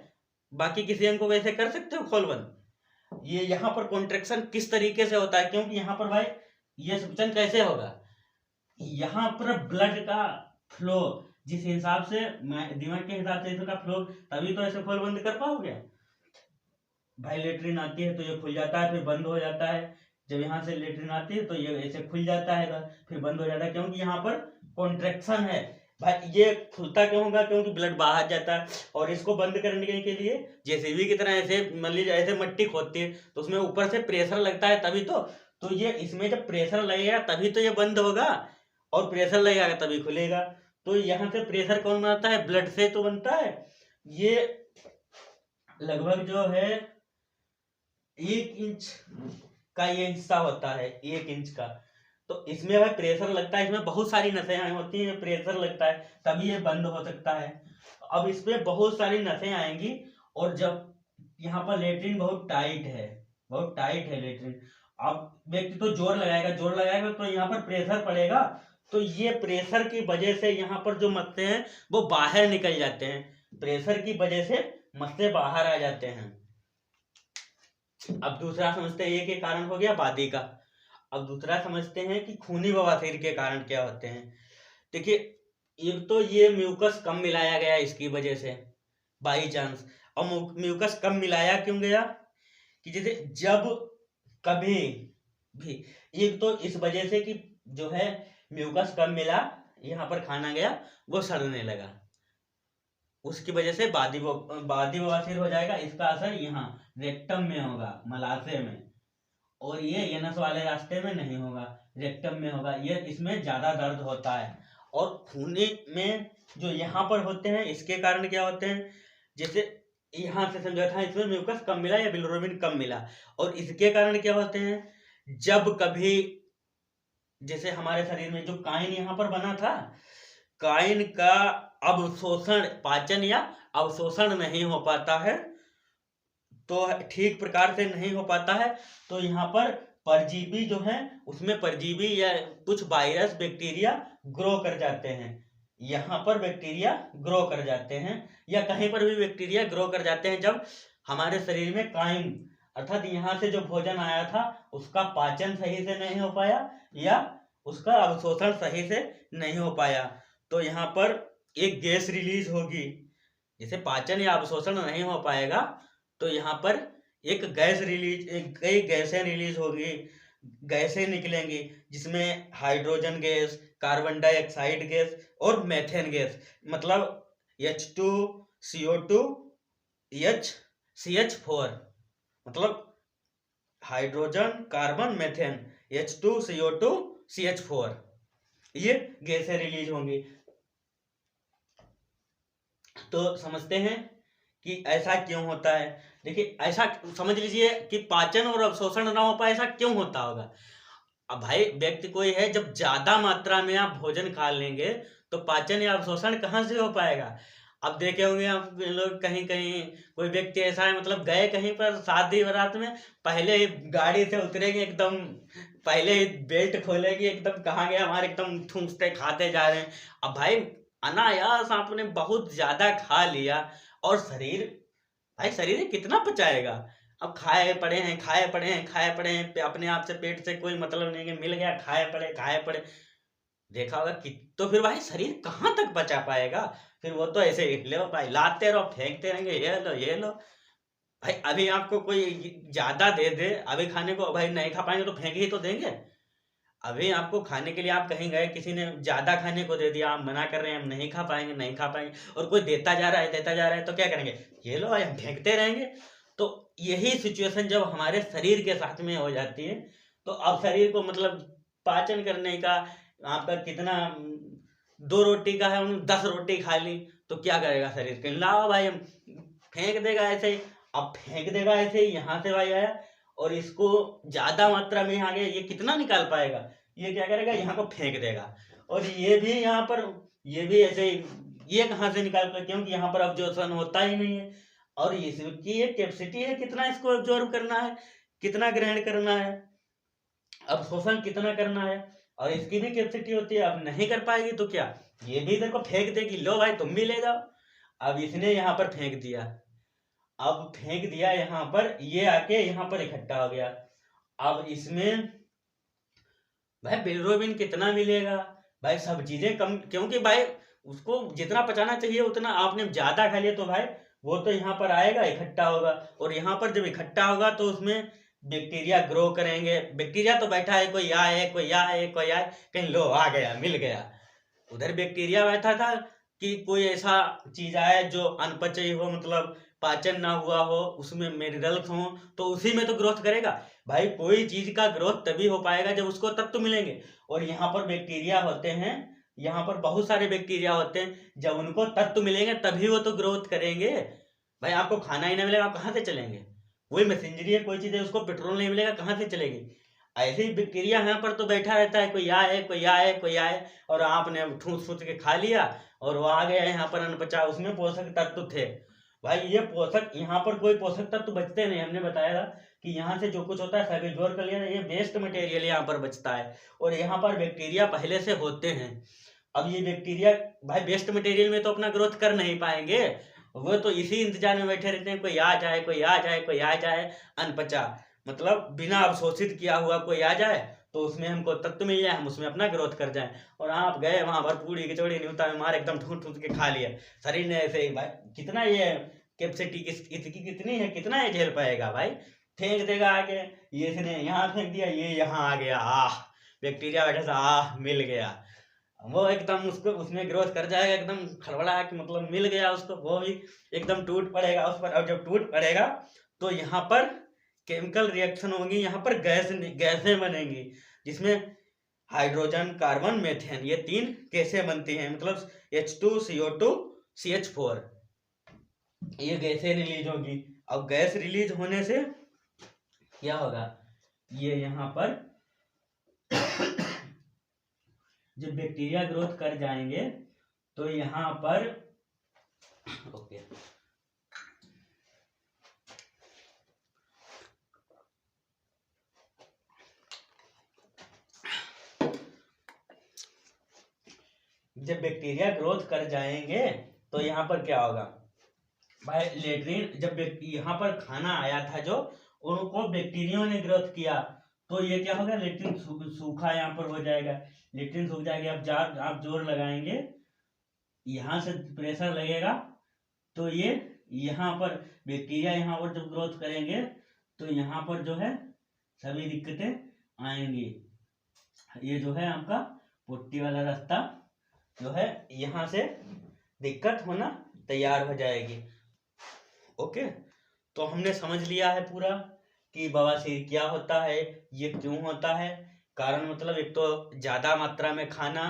बाकी किसी अंग को वैसे कर सकते हो खोल बंद, ये यहाँ पर कॉन्ट्रैक्शन किस तरीके से होता है, क्योंकि यहाँ पर भाई ये सूचन कैसे होगा, यहाँ पर ब्लड का फ्लो जिस हिसाब से, दिमाग के हिसाब से इसका फ्लो, तभी तो ऐसे खोल बंद कर पाओगे। भाई लेट्रिन आती है तो ये खुल जाता है, फिर बंद हो जाता है। जब यहाँ से लेट्रिन आती है तो ये ऐसे खुल जाता है, फिर बंद हो जाता है, क्योंकि यहाँ पर कॉन्ट्रैक्शन है। भाई ये खुलता क्यों होगा, क्योंकि ब्लड बाहर जाता है, और इसको बंद करने के लिए जेसीबी की तरह ऐसे मान लीजिए ऐसे मट्टी खोदती है, तो उसमें ऊपर से प्रेशर लगता है, तभी तो ये इसमें जब प्रेशर लगेगा तभी तो ये बंद होगा, और प्रेशर लगेगा तभी खुलेगा। तो यहाँ से प्रेशर कौन बनाता है, ब्लड से तो बनता है। ये लगभग जो है 1 इंच का ये हिस्सा होता है, 1 इंच का, तो इसमें भाई प्रेशर लगता है, इसमें बहुत सारी नसें होती हैं, प्रेशर लगता है तभी ये बंद हो सकता है। अब इसमें बहुत सारी नसें आएंगी, और जब यहाँ पर लेट्रिन बहुत टाइट है लेट्रिन, अब व्यक्ति तो जोर लगाएगा तो यहाँ पर प्रेशर पड़ेगा, तो ये प्रेशर की वजह से यहाँ पर जो मस्से हैं वो बाहर निकल जाते हैं, प्रेशर की वजह से मस्से बाहर आ जाते हैं। अब दूसरा समझते हैं, ये के कारण हो गया बादी का। अब दूसरा समझते हैं कि खूनी बवासीर के कारण क्या होते हैं। देखिए एक तो ये म्यूकस कम मिलाया गया इसकी वजह से बाई चांस। और म्यूकस कम मिलाया क्यों गया, कि जैसे जब कभी भी, एक तो इस वजह से कि जो है म्यूकस कम मिला, यहाँ पर खाना गया वो सड़ने लगा, उसकी वजह से बादी बवासीर हो जाएगा। इसका असर यहाँ रेक्टम में होगा, मलाशय में, और ये एनस वाले रास्ते में नहीं होगा, रेक्टम में होगा। ये इसमें ज्यादा दर्द होता है। और खूनी में जो यहाँ पर होते हैं इसके कारण क्या होते हैं, जैसे यहाँ से समझा था इसमें म्यूकस कम मिला या बिलिरुबिन कम मिला। और इसके कारण क्या होते हैं, जब कभी जैसे हमारे शरीर में जो काइन यहाँ पर बना था, काइन का अवशोषण, पाचन या अवशोषण नहीं हो पाता है, तो ठीक प्रकार से नहीं हो पाता है, तो यहाँ पर परजीवी जो है उसमें परजीवी या कुछ वायरस बैक्टीरिया ग्रो कर जाते हैं। यहाँ पर बैक्टीरिया ग्रो कर जाते हैं या कहीं पर भी बैक्टीरिया ग्रो कर जाते हैं जब हमारे शरीर में काइन अर्थात यहाँ से जो भोजन आया था उसका पाचन सही से नहीं हो पाया या उसका अवशोषण सही से नहीं हो पाया, तो यहाँ पर एक गैस रिलीज होगी। जैसे पाचन या अवशोषण नहीं हो पाएगा तो यहाँ पर एक कई गैसें रिलीज होगी, गैसें निकलेंगी, जिसमें hydrogen gas, carbon dioxide gas और मेथेन गैस, मतलब H2CO2 CH4, मतलब hydrogen, carbon, methane, H2CO2 CH4, ये गैसें रिलीज होंगी। तो समझते हैं कि ऐसा क्यों होता है। देखिए ऐसा समझ लीजिए कि पाचन और अवशोषण ना हो पाए, ऐसा क्यों होता होगा। अब भाई व्यक्ति कोई है, जब ज्यादा मात्रा में आप भोजन खा लेंगे तो पाचन या अवशोषण कहाँ से हो पाएगा। अब देखे होंगे आप लोग कहीं कहीं कोई व्यक्ति ऐसा है, मतलब गए कहीं पर शादी बारात में, पहले ही गाड़ी से उतरेंगे, एकदम पहले ही बेल्ट खोलेंगे, एकदम कहाँ गया हमारे, एकदम ठूंसते खाते जा रहे हैं। अब भाई अनायास आपने बहुत ज्यादा खा लिया और शरीर कितना पचाएगा। अब खाए पड़े हैं, अपने आप से पेट से कोई मतलब नहीं है, मिल गया खाए पड़े, देखा होगा कि, तो फिर भाई शरीर कहाँ तक बचा पाएगा। फिर वो तो ऐसे ले भाई लाते रहो, फेंकते रहेंगे, ये लो भाई। अभी आपको कोई ज्यादा दे दे अभी खाने को, भाई नहीं खा पाएंगे तो फेंक ही तो देंगे। अभी आपको खाने के लिए आप कहीं गए, किसी ने ज्यादा खाने को दे दिया, आप मना कर रहे हैं हम नहीं खा पाएंगे, और कोई देता जा रहा है तो क्या करेंगे, ये लो भाई, हम फेंकते रहेंगे। तो यही सिचुएशन जब हमारे शरीर के साथ में हो जाती है, तो अब शरीर को मतलब पाचन करने का आपका कितना, 2 रोटी का है, उन्होंने 10 रोटी खा ली, तो क्या करेगा शरीर के, लाओ भाई हम फेंक देगा ऐसे ही। अब फेंक देगा ऐसे ही, यहाँ से भाई आया और इसको ज्यादा मात्रा में आ गया, ये कितना निकाल पाएगा, ये क्या करेगा, यहाँ को फेंक देगा। और ये भी यहाँ पर, ये भी ऐसे ही, ये कहाँ से निकाल पाएगा, क्योंकि यहाँ पर अब्जॉर्प्शन होता ही नहीं है। और इसकी एक कैपेसिटी है, कितना इसको अब्जॉर्ब करना है, कितना ग्रहण करना है, अवशोषण कितना करना है, और इसकी भी कैपेसिटी होती है। अब नहीं कर पाएगी तो क्या, ये भी इधर को फेंक देगी, लो भाई तुम भी ले जाओ। अब इसने यहाँ पर फेंक दिया, यहाँ पर, ये आके यहाँ पर इकट्ठा हो गया। अब इसमें भाई बिलिरुबिन कितना मिलेगा, भाई सब चीजें कम, क्योंकि भाई उसको जितना पचाना चाहिए उतना आपने ज्यादा खा लिया, तो भाई वो तो यहाँ पर आएगा, इकट्ठा होगा, और यहाँ पर जब इकट्ठा होगा तो उसमें बैक्टीरिया ग्रो करेंगे। बैक्टीरिया तो बैठा है, कोई आए, कहीं लो आ गया, मिल गया। उधर बैक्टीरिया बैठा था कि कोई ऐसा चीज आए जो अनपचयी हो, मतलब पाचन ना हुआ हो, उसमें मिनरल्स हो, तो उसी में तो ग्रोथ करेगा। भाई कोई चीज का ग्रोथ तभी हो पाएगा जब उसको तत्व मिलेंगे, और यहाँ पर बैक्टीरिया होते हैं, यहाँ पर बहुत सारे बैक्टीरिया होते हैं, जब उनको तत्व मिलेंगे तभी वो तो ग्रोथ करेंगे। भाई आपको खाना ही नहीं मिलेगा, आप कहाँ से चलेंगे, वही मशीनरी है, कोई चीज है, उसको पेट्रोल नहीं मिलेगा, कहाँ से चलेगी। ऐसे ही बैक्टीरिया यहाँ पर तो बैठा रहता है, कोई आए और आपने ठूस फूस के खा लिया और वो आ गया यहाँ पर अनपचा, उसमें पोषक तत्व थे। भाई ये पोषक, यहाँ पर कोई पोषक तत्व बचते नहीं, हमने बताया था कि यहाँ से जो कुछ होता है सब एब्जॉर्ब कर लिया, ये वेस्ट मटेरियल यहाँ पर बचता है, और यहाँ पर बैक्टीरिया पहले से होते हैं। अब ये बैक्टीरिया भाई वेस्ट मटेरियल में तो अपना ग्रोथ कर नहीं पाएंगे, वो तो इसी इंतजार में बैठे रहते हैं, कोई आ जाए अनपचा, मतलब बिना अवशोषित किया हुआ कोई आ जाए तो उसमें हमको तत्व मिल जाए, हम उसमें अपना ग्रोथ कर जाए। और आप गए वहां पर पूरी कचौड़ी न्यूता में मार एकदम ठूस ठूस के खा लिया, शरीर ने ऐसे ही भाई कितना ये कैपेसिटी इसकी कितनी है, कितना ये झेल पाएगा, भाई फेंक देगा आगे। ये इसने यहाँ फेंक दिया, ये यहाँ आ गया, बैक्टीरिया बैठा था, मिल गया, वो एकदम उसको उसमें ग्रोथ कर जाएगा, एकदम खड़बड़ा कि मतलब मिल गया उसको, वो भी एकदम टूट पड़ेगा उस पर। और जब टूट पड़ेगा तो यहाँ पर केमिकल रिएक्शन होगी, यहाँ पर गैसें बनेंगी, जिसमें हाइड्रोजन, कार्बन, मेथेन, ये 3 गैसें बनती हैं, मतलब H2CO2 CH4। ये गैसें रिलीज होगी। अब गैस रिलीज होने से क्या होगा, ये यहाँ पर जब बैक्टीरिया ग्रोथ कर जाएंगे तो यहाँ पर ओके जब बैक्टीरिया ग्रोथ कर जाएंगे तो यहाँ पर क्या होगा भाई, लेट्रिन जब यहाँ पर खाना आया था जो उनको बैक्टीरिया ने ग्रोथ किया तो ये क्या होगा, लेट्रिन सूखा यहाँ पर हो जाएगा, लेट्रिन सूख जाएगा। अब आप जोर लगाएंगे, यहाँ से प्रेशर लगेगा तो ये यहाँ पर बैक्टीरिया यहाँ पर जब ग्रोथ करेंगे तो यहाँ पर जो है सभी दिक्कतें आएंगी। ये जो है आपका पुट्टी वाला रास्ता जो है यहाँ से दिक्कत होना तैयार हो जाएगी। ओके, तो हमने समझ लिया है पूरा कि बवासीर क्या होता है, ये क्यों होता है। कारण मतलब एक तो ज्यादा मात्रा में खाना,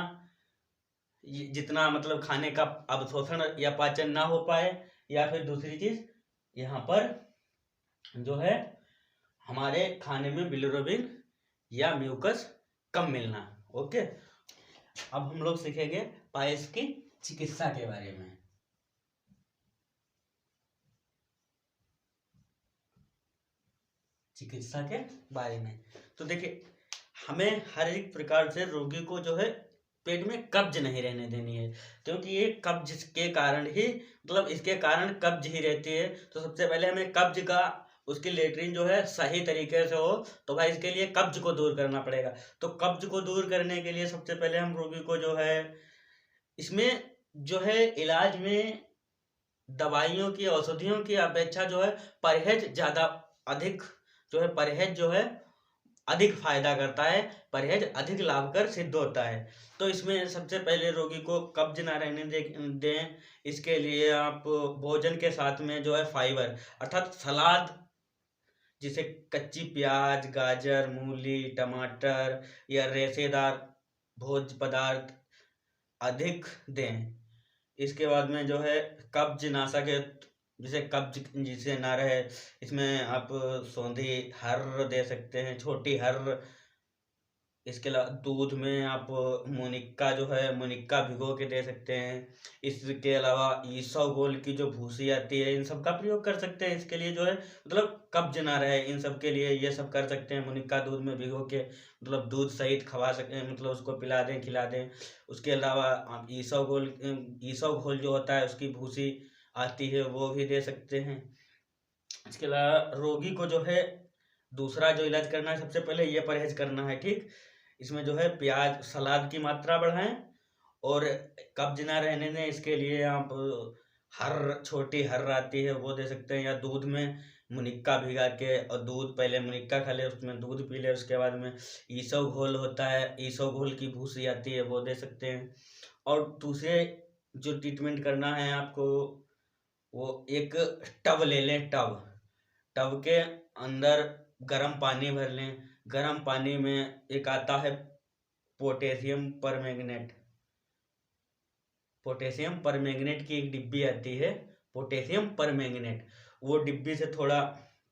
जितना मतलब खाने का अवशोषण या पाचन ना हो पाए, या फिर दूसरी चीज यहाँ पर जो है हमारे खाने में बिलिरुबिन या म्यूकस कम मिलना। ओके, अब हम लोग सीखेंगे पायस की चिकित्सा के बारे में। चिकित्सा के बारे में तो देखिए, हमें हर एक प्रकार से रोगी को जो है पेट में कब्ज नहीं रहने देनी है, क्योंकि ये कब्ज के कारण ही मतलब इसके कारण कब्ज ही रहती है। तो सबसे पहले हमें कब्ज का उसकी लेटरिन जो है सही तरीके से हो, तो भाई इसके लिए कब्ज को दूर करना पड़ेगा। तो कब्ज को दूर करने के लिए सबसे पहले हम रोगी को जो है इसमें जो है इलाज में दवाइयों की औषधियों की अपेक्षा जो है परहेज ज्यादा अधिक जो है परहेज जो है अधिक फायदा करता है, परहेज अधिक लाभकर सिद्ध होता है। तो इसमें सबसे पहले रोगी को कब्ज ना रहने दें। इसके लिए आप भोजन के साथ में जो है फाइबर अर्थात सलाद, जिसे कच्ची प्याज, गाजर, मूली, टमाटर या रेशेदार भोज्य पदार्थ अधिक दें। इसके बाद में जो है कब्ज नाशक है, जिसे कब्ज जिसे ना रहे, इसमें आप सौंधी हर्र दे सकते हैं, छोटी हर्र। इसके अलावा दूध में आप मुनिक्का जो है मुनिक्का भिगो के दे सकते हैं। इसके अलावा ईसोगोल की जो भूसी आती है, इन सब का प्रयोग कर सकते हैं। इसके लिए जो है मतलब कब्ज ना रहे, इन सब के लिए ये सब कर सकते हैं। मुनिक्का दूध में भिगो के मतलब दूध सहित खवा सकते हैं, मतलब उसको पिला दें खिला दें। उसके अलावा आप ईसोघोल जो होता है उसकी भूसी आती है वो भी दे सकते हैं। इसके अलावा रोगी को जो है दूसरा जो इलाज करना है, सबसे पहले ये परहेज करना है, ठीक। इसमें जो है प्याज सलाद की मात्रा बढ़ाएं और कब्ज ना रहने दें। इसके लिए आप हर छोटी हर आती है वो दे सकते हैं, या दूध में मुनिक्का भिगा के और दूध पहले मुनिक्का खा ले, उसमें दूध पी ले। उसके बाद में ईसव घोल होता है, ईसव घोल की भूसी आती है वो दे सकते हैं। और दूसरे जो ट्रीटमेंट करना है आपको, वो एक टब ले लें। टब के अंदर गर्म पानी भर लें। गर्म पानी में एक आता है पोटेशियम परमैंगनेट, पोटेशियम परमैंगनेट की एक डिब्बी आती है, पोटेशियम परमैंगनेट। वो डिब्बी से थोड़ा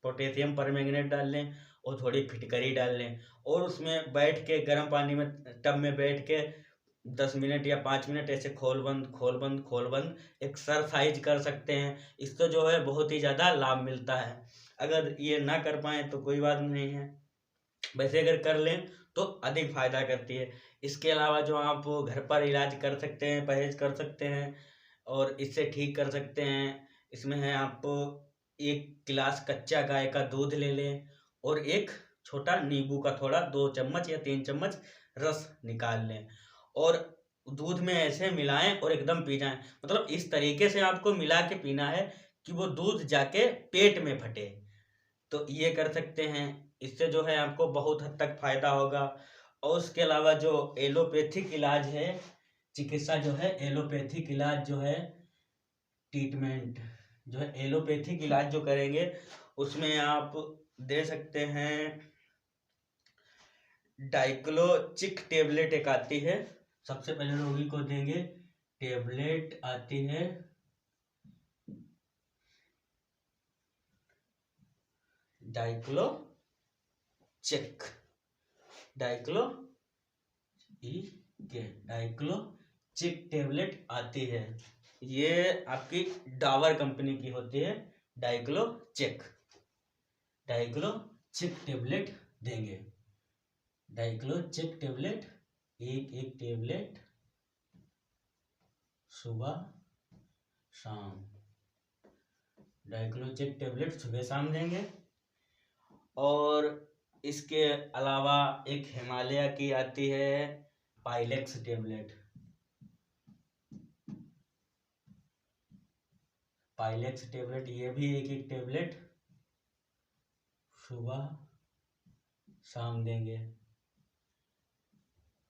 पोटेशियम परमैंगनेट डाल लें और थोड़ी फिटकरी डाल लें, और उसमें बैठ के गर्म पानी में टब में बैठ के 10 मिनट या 5 मिनट ऐसे खोल बंद खोल बंद खोल बंद एक्सरसाइज कर सकते हैं। इससे जो है बहुत ही ज़्यादा लाभ मिलता है। अगर ये ना कर पाए तो कोई बात नहीं है, वैसे अगर कर लें तो अधिक फायदा करती है। इसके अलावा जो आप घर पर इलाज कर सकते हैं, परहेज कर सकते हैं और इससे ठीक कर सकते हैं, इसमें है आप 1 गिलास कच्चा गाय का दूध ले लें और एक छोटा नींबू का थोड़ा 2 चम्मच या 3 चम्मच रस निकाल लें और दूध में ऐसे मिलाएं और एकदम पी जाएं। मतलब इस तरीके से आपको मिला के पीना है कि वो दूध जाके पेट में फटे। तो ये कर सकते हैं, इससे जो है आपको बहुत हद तक फायदा होगा। और उसके अलावा जो एलोपैथिक इलाज है, चिकित्सा जो है एलोपैथिक इलाज जो है ट्रीटमेंट जो है एलोपैथिक इलाज जो करेंगे उसमें आप दे सकते हैं डाइक्लोचिक टेबलेट एक आती है, सबसे पहले रोगी को देंगे। टेबलेट आती है डाइक्लो चेक, डाइक्लो चेक टेबलेट आती है। ये आपकी डाबर कंपनी की होती है। डाइक्लो चेक टेबलेट देंगे। डाइक्लो चेक टेबलेट एक टेबलेट सुबह शाम, डाइक्लो चेक टेबलेट सुबह शाम देंगे। और इसके अलावा एक हिमालय की आती है पाइलेक्स टेबलेट, ये भी एक टेबलेट सुबह शाम देंगे।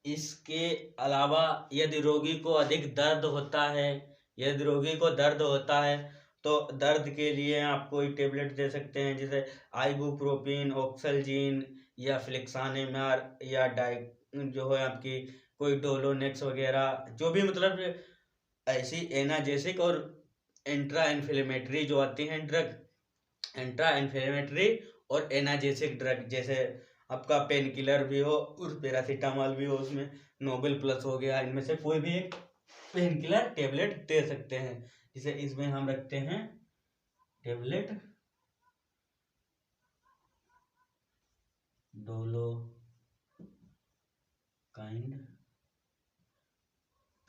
इसके अलावा यदि रोगी को अधिक दर्द होता है तो दर्द के लिए आप कोई टेबलेट दे सकते हैं, जैसे आइबुप्रोपिन, ऑक्सल्जीन या फ्लेक्सानेमार या जो है आपकी कोई डोलोनेक्स वगैरह, जो भी मतलब ऐसी एनाजेसिक और एंट्रा इन्फ्लेमेटरी जो आती हैं ड्रग, एंट्रा इन्फ्लेमेटरी और एनाजेसिक ड्रग, जैसे आपका पेन किलर भी हो और पैरासीटामोल भी हो, उसमें नोबेल प्लस हो गया, इनमें से कोई भी एक पेन किलर टेबलेट दे सकते हैं। जिसे इसमें हम रखते हैं टेबलेट डोलोकाइंड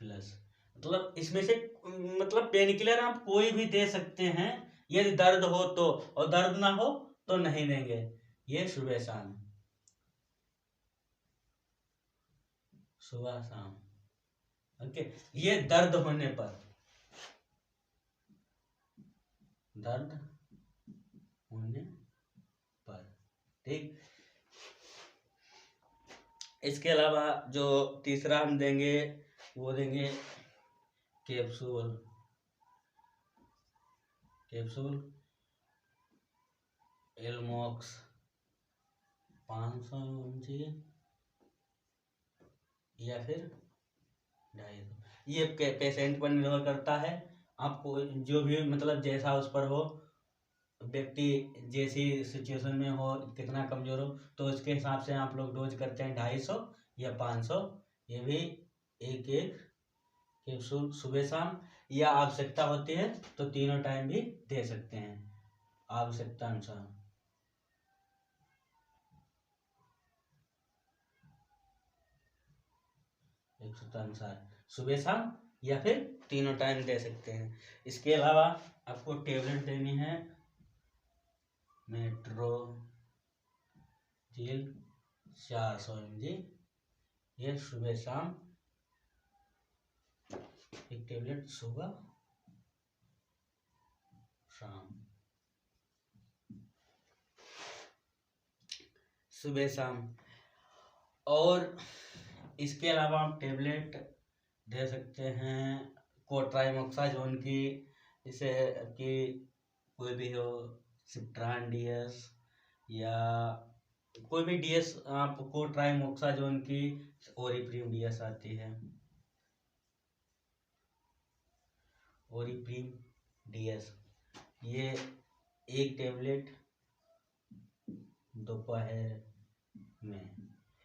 प्लस। मतलब इसमें से मतलब पेन किलर आप कोई भी दे सकते हैं यदि दर्द हो तो, और दर्द ना हो तो नहीं देंगे। ये सुबह शाम ओके। ये दर्द होने पर, ठीक। इसके अलावा जो तीसरा हम देंगे वो देंगे कैप्सूल एलमॉक्स 500 mg या फिर 250। ये पेशेंट पर निर्भर करता है, आपको जो भी मतलब जैसा उस पर हो, व्यक्ति जैसी सिचुएशन में हो, कितना कमजोर हो, तो उसके हिसाब से आप लोग डोज करते हैं 250 या 500। ये भी एक कैप्सूल सुबह शाम, या आवश्यकता होती है तो तीनों टाइम भी दे सकते हैं आवश्यकता अनुसार। सुबह शाम या फिर तीनों टाइम दे सकते हैं। इसके अलावा आपको टेबलेट देनी है मेट्रोजिल 400 mg, ये सुबह शाम एक टेबलेट सुबह शाम। और इसके अलावा आप टेबलेट दे सकते हैं कोट्राइमोक्साजोन की, जैसे कि कोई भी हो, सिप्ट्रान DS या कोई भी DS, आप कोट्राइमोक्साजोन की ओरिप्रीम DS आती है, ओरिप्रीम DS, ये एक टेबलेट दोपहर में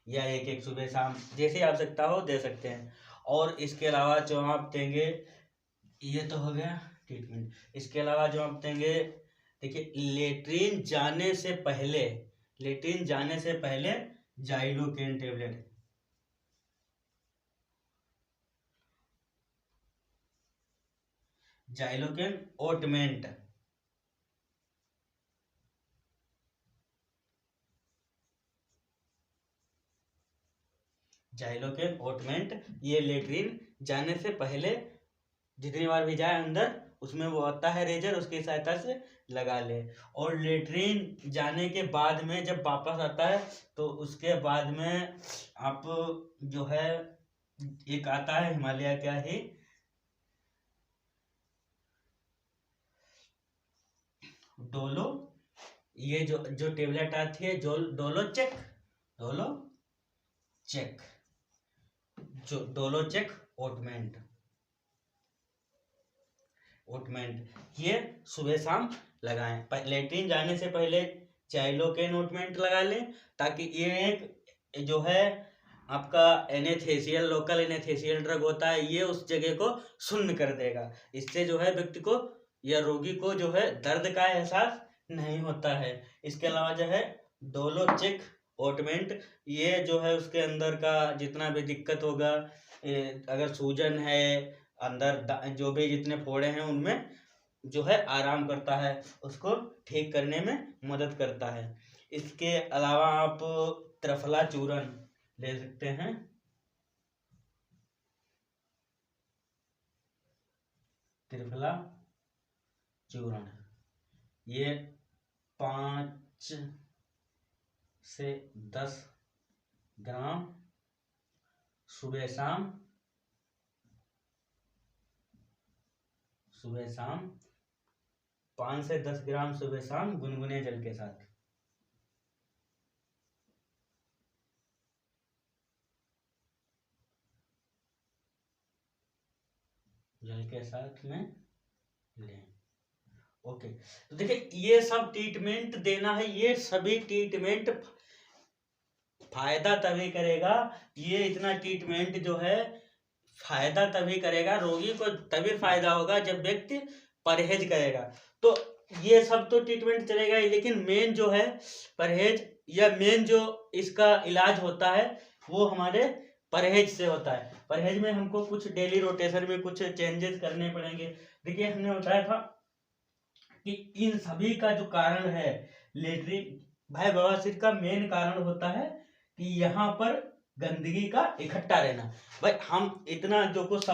या एक सुबह शाम, जैसे आवश्यकता हो दे सकते हैं। और इसके अलावा जो आप देंगे, ये तो हो गया ट्रीटमेंट। इसके अलावा जो आप देंगे, देखिए लेट्रिन जाने से पहले जाइलोकेन टेबलेट, जाइलोकेन ओटमेंट, ये लेट्रिन जाने से पहले जितनी बार भी जाए अंदर, उसमें वो आता है रेजर, उसकी सहायता से लगा ले। और लेट्रिन जाने के बाद में जब वापस आता है तो उसके बाद में आप जो है एक आता है हिमालय का ही डोलो, ये जो टेबलेट आती है डोलो चेक ओटमेंट, ये सुबह शाम लगाएं। लेट्रिन जाने से पहले चाइलोकेन ऑइंटमेंट लगा लें, ताकि ये एक जो है आपका एनेस्थेसियल, लोकल एनेस्थेसियल ड्रग होता है, ये उस जगह को शून्य कर देगा। इससे जो है व्यक्ति को या रोगी को जो है दर्द का एहसास नहीं होता है। इसके अलावा जो है डोलोचेक ऑइंटमेंट, ये जो है उसके अंदर का जितना भी दिक्कत होगा, अगर सूजन है अंदर, जो भी जितने फोड़े हैं उनमें जो है आराम करता है, उसको ठीक करने में मदद करता है। इसके अलावा आप त्रिफला चूर्ण ले सकते हैं। त्रिफला चूर्ण ये 5 से 10 ग्राम सुबह शाम 5 से 10 ग्राम सुबह शाम गुनगुने जल के साथ। जल के साथ में लें। ओके, तो देखिए ये सब ट्रीटमेंट देना है। ये सभी ट्रीटमेंट फायदा तभी करेगा, ये इतना ट्रीटमेंट जो है फायदा तभी करेगा, रोगी को तभी फायदा होगा जब व्यक्ति परहेज करेगा। तो ये सब तो ट्रीटमेंट चलेगा ही, लेकिन मेन जो है परहेज, या मेन जो इसका इलाज होता है वो हमारे परहेज से होता है। परहेज में हमको कुछ डेली रोटेशन में कुछ चेंजेस करने पड़ेंगे। देखिए हमने बताया था कि इन सभी का जो कारण है लेटरिन, भाई बवासीर का मेन कारण होता है कि यहाँ पर गंदगी का इकट्ठा रहना। भाई हम इतना जो कुछ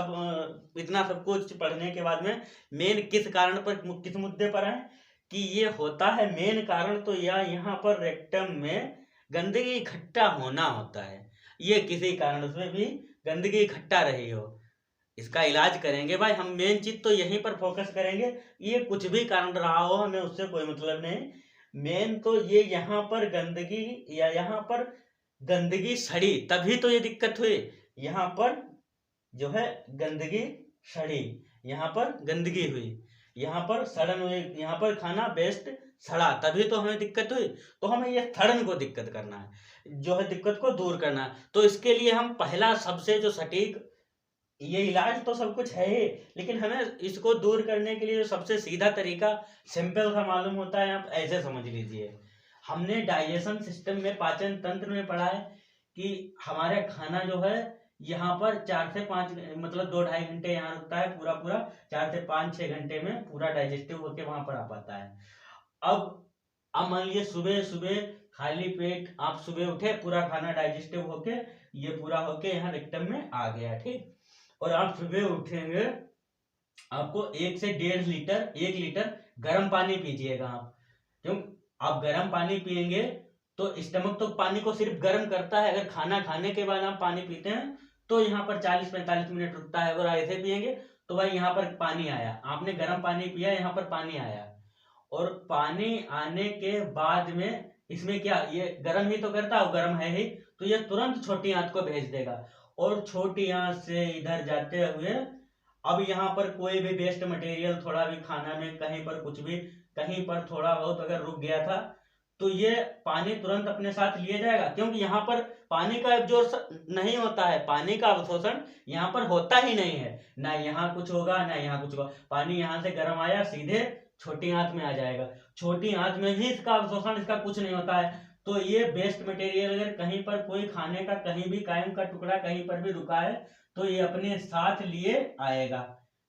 इतना सब कुछ पढ़ने के बाद में मेन किस कारण पर, किस मुद्दे पर है कि ये होता है मेन कारण तो यहाँ पर रेक्टम में गंदगी इकट्ठा होना होता है। ये किसी कारण से भी गंदगी इकट्ठा रही हो, इसका इलाज करेंगे। भाई हम मेन चीज तो यहीं पर फोकस करेंगे। ये कुछ भी कारण रहा हो हमें उससे कोई मतलब नहीं, मेन तो ये यहाँ पर गंदगी, या यहाँ पर गंदगी सड़ी तभी तो ये दिक्कत हुई। यहाँ पर जो है गंदगी सड़ी, यहाँ पर गंदगी हुई, यहाँ पर सड़न हुई, यहाँ पर खाना वेस्ट सड़ा, तभी तो हमें दिक्कत हुई। तो हमें ये सड़न को दिक्कत करना है, जो है दिक्कत को दूर करना है। तो इसके लिए हम पहला सबसे जो सटीक, ये इलाज तो सब कुछ है ही, लेकिन हमें इसको दूर करने के लिए जो सबसे सीधा तरीका सिंपल सा मालूम होता है, आप ऐसे समझ लीजिए। हमने डाइजेशन सिस्टम में, पाचन तंत्र में पढ़ा है कि हमारे खाना जो है यहाँ पर 4 से 5 मतलब 2-2.5 घंटे यहाँ रुकता है, पूरा 4 से 5-6 घंटे में पूरा डाइजेस्टिव होके वहां पर आ पाता है। अब मान लीजिए सुबह सुबह खाली पेट आप सुबह उठे, पूरा खाना डाइजेस्टिव होके ये पूरा होके यहाँ रेक्टम में आ गया, ठीक। और आप सुबह उठेंगे, आपको 1 से 1.5 लीटर गर्म पानी पीजिएगा आप। क्यों? आप गर्म पानी पिएंगे तो स्टमक तो पानी को सिर्फ गर्म करता है। अगर खाना खाने के बाद आप पानी पीते हैं तो यहाँ पर 40-45 मिनट रुकता है। अगर ऐसे पिएंगे तो भाई यहाँ पर पानी आया, आपने गर्म पानी पिया, यहाँ पर पानी आया, और पानी आने के बाद में इसमें क्या, ये गर्म ही तो करता है, गर्म है ही, तो ये तुरंत छोटी आंत को भेज देगा, और छोटी आंत से इधर जाते हुए अब यहाँ पर कोई भी वेस्ट मटेरियल, थोड़ा भी खाना में कहीं पर कुछ भी, कहीं पर थोड़ा बहुत अगर रुक गया था तो ये पानी तुरंत अपने साथ लिए जाएगा। क्योंकि यहाँ पर पानी का एब्जॉर्प्शन नहीं होता है, पानी का अवशोषण यहाँ पर होता ही नहीं है, ना यहाँ कुछ होगा ना यहाँ कुछ होगा। पानी यहाँ से गर्म आया सीधे छोटी आंत में आ जाएगा, छोटी आंत में भी इसका अवशोषण, इसका कुछ नहीं होता है। तो ये वेस्ट मटेरियल अगर कहीं पर कोई खाने का कहीं भी कायम का टुकड़ा कहीं पर भी रुका है तो ये अपने साथ लिए आएगा,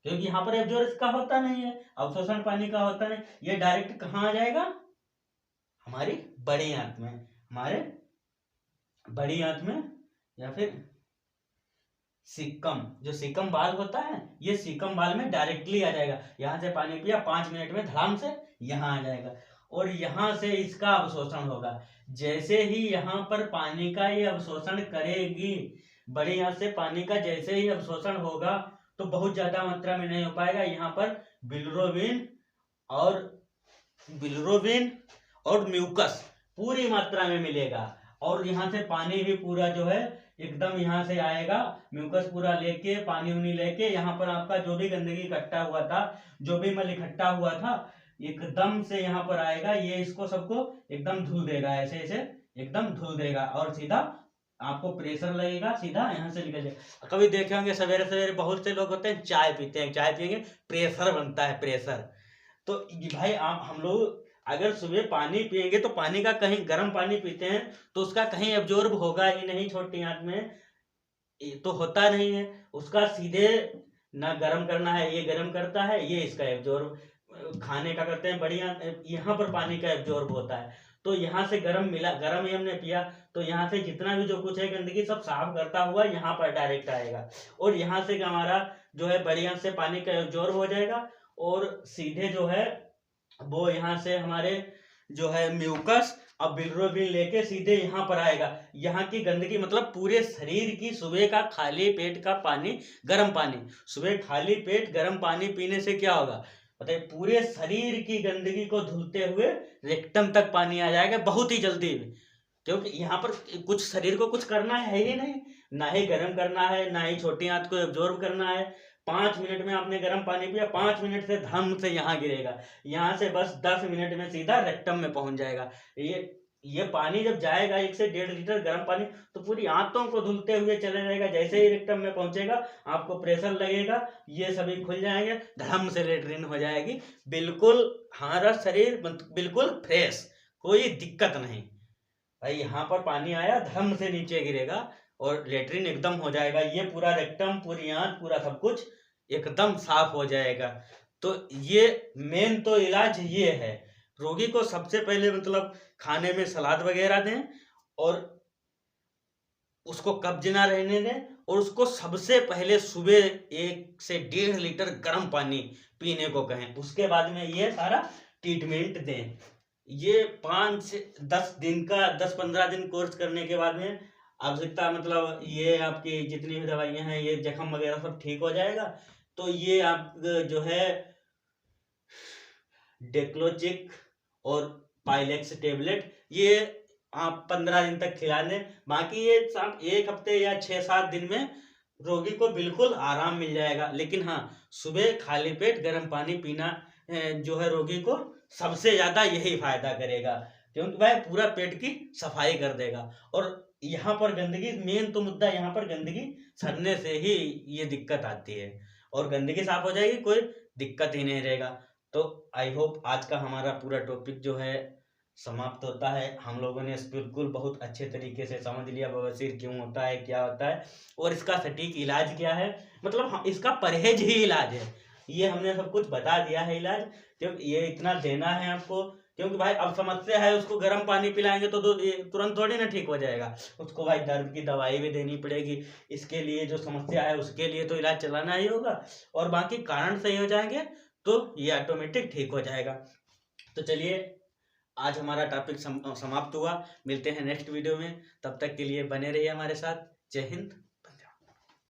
क्योंकि यहाँ पर एब्जॉर्ब इसका होता नहीं है, अवशोषण पानी का होता नहीं। ये डायरेक्ट कहाँ आ जाएगा, हमारी बड़ी आंत में, हमारे बड़ी आंत में, या फिर सीकम, जो सीकम बाल होता है, ये सीकम बाल में डायरेक्टली आ जाएगा। यहाँ से पानी पिया 5 मिनट में धड़ाम से यहाँ आ जाएगा, और यहाँ से इसका अवशोषण होगा। जैसे ही यहाँ पर पानी का ये अवशोषण करेगी, बड़ी आंत से पानी का जैसे ही अवशोषण होगा तो बहुत ज्यादा मात्रा में नहीं हो पाएगा, यहाँ पर बिलिरुबिन और म्यूकस पूरी मात्रा में मिलेगा, और यहाँ से पानी भी पूरा जो है एकदम यहाँ से आएगा, म्यूकस पूरा लेके, पानी उनी लेके, यहाँ पर आपका जो भी गंदगी इकट्ठा हुआ था, जो भी मल इकट्ठा हुआ था, एकदम से यहाँ पर आएगा, ये इसको सबको एकदम धुल देगा, ऐसे ऐसे एकदम धुल देगा और सीधा आपको प्रेशर लगेगा, सीधा यहाँ से निकल जाएगा। कभी देखे होंगे सवेरे सवेरे बहुत से लोग होते हैं चाय पीते हैं, चाय पियेंगे प्रेशर बनता है, प्रेशर। तो ये भाई आप हम लोग अगर सुबह पानी पियेंगे तो पानी का कहीं गर्म पानी पीते हैं तो उसका कहीं एब्जॉर्ब होगा ही नहीं छोटी आंत में, तो होता नहीं है उसका। सीधे ना गर्म करना है, ये गर्म करता है, ये इसका एब्जॉर्ब खाने का करते हैं बढ़िया, यहाँ पर पानी का एब्जॉर्ब होता है। तो यहाँ से गर्म मिला, गर्म ही हमने पिया तो यहाँ से जितना भी जो कुछ है गंदगी सब साफ करता हुआ यहाँ पर डायरेक्ट आएगा, और यहाँ से हमारा जो है बढ़िया से पानी का एब्जॉर्ब हो जाएगा, और सीधे जो है वो यहाँ से हमारे जो है म्यूकस और बिलिरुबिन लेके सीधे यहाँ पर आएगा। यहाँ की गंदगी मतलब पूरे शरीर की, सुबह का खाली पेट का पानी, गर्म पानी, सुबह खाली पेट गर्म पानी पीने से क्या होगा बताइए, पूरे शरीर की गंदगी को धुलते हुए रेक्टम तक पानी आ जाएगा बहुत ही जल्दी में। क्योंकि यहाँ पर कुछ शरीर को कुछ करना है ही नहीं, ना ही गर्म करना है, ना ही छोटी आंत को एब्जॉर्ब करना है। 5 मिनट में आपने गर्म पानी पिया, 5 मिनट से धम से यहाँ गिरेगा, यहाँ से बस 10 मिनट में सीधा रेक्टम में पहुंच जाएगा। ये पानी जब जाएगा 1 से 1.5 लीटर गर्म पानी, तो पूरी आंतों को धुलते हुए चले जाएगा। जैसे ही रेक्टम में पहुंचेगा आपको प्रेशर लगेगा, ये सभी खुल जाएंगे, धम से लेटरिन हो जाएगी, बिल्कुल हमारा शरीर बिल्कुल फ्रेश, कोई दिक्कत नहीं। भाई यहाँ पर पानी आया, धम से नीचे गिरेगा और लेटरिन एकदम हो जाएगा, ये पूरा रेक्टम, पूरी आंत, पूरा सब कुछ एकदम साफ हो जाएगा। तो ये मेन तो इलाज ये है। रोगी को सबसे पहले मतलब खाने में सलाद वगैरह दें, और उसको कब्ज ना रहने दें, और उसको सबसे पहले सुबह 1 से 1.5 लीटर गर्म पानी पीने को कहें, उसके बाद में ये सारा ट्रीटमेंट दें। ये 5 से 10 दिन का, 10-15 दिन कोर्स करने के बाद में आवश्यकता मतलब ये आपकी जितनी भी दवाइयां हैं, ये जख्म वगैरह सब ठीक हो जाएगा। तो ये आप जो है डेक्लोचिक और पाइलेक्स टेबलेट, ये आप 15 दिन तक खिला दें। बाकी ये 1 हफ्ते या 6-7 दिन में रोगी को बिल्कुल आराम मिल जाएगा। लेकिन हाँ, सुबह खाली पेट गर्म पानी पीना जो है रोगी को सबसे ज्यादा यही फायदा करेगा, क्योंकि वह पूरा पेट की सफाई कर देगा। और यहाँ पर गंदगी, मेन तो मुद्दा यहाँ पर गंदगी सड़ने से ही ये दिक्कत आती है, और गंदगी साफ हो जाएगी कोई दिक्कत ही नहीं रहेगा। तो आई होप आज का हमारा पूरा टॉपिक जो है समाप्त होता है। हम लोगों ने बिल्कुल बहुत अच्छे तरीके से समझ लिया बवासीर क्यों होता है, क्या होता है, और इसका सटीक इलाज क्या है, मतलब इसका परहेज ही इलाज है। ये हमने सब कुछ बता दिया है इलाज, क्योंकि ये इतना देना है आपको, क्योंकि भाई अब समस्या है, उसको गर्म पानी पिलाएंगे तो तुरंत थोड़ी ना ठीक हो जाएगा, उसको भाई दर्द की दवाई भी देनी पड़ेगी। इसके लिए जो समस्या है उसके लिए तो इलाज चलाना ही होगा, और बाकी कारण सही हो जाएंगे तो ये ऑटोमेटिक ठीक हो जाएगा। तो चलिए, आज हमारा टॉपिक समाप्त हुआ। मिलते हैं नेक्स्ट वीडियो में, तब तक के लिए बने रहिए हमारे साथ। जय हिंद।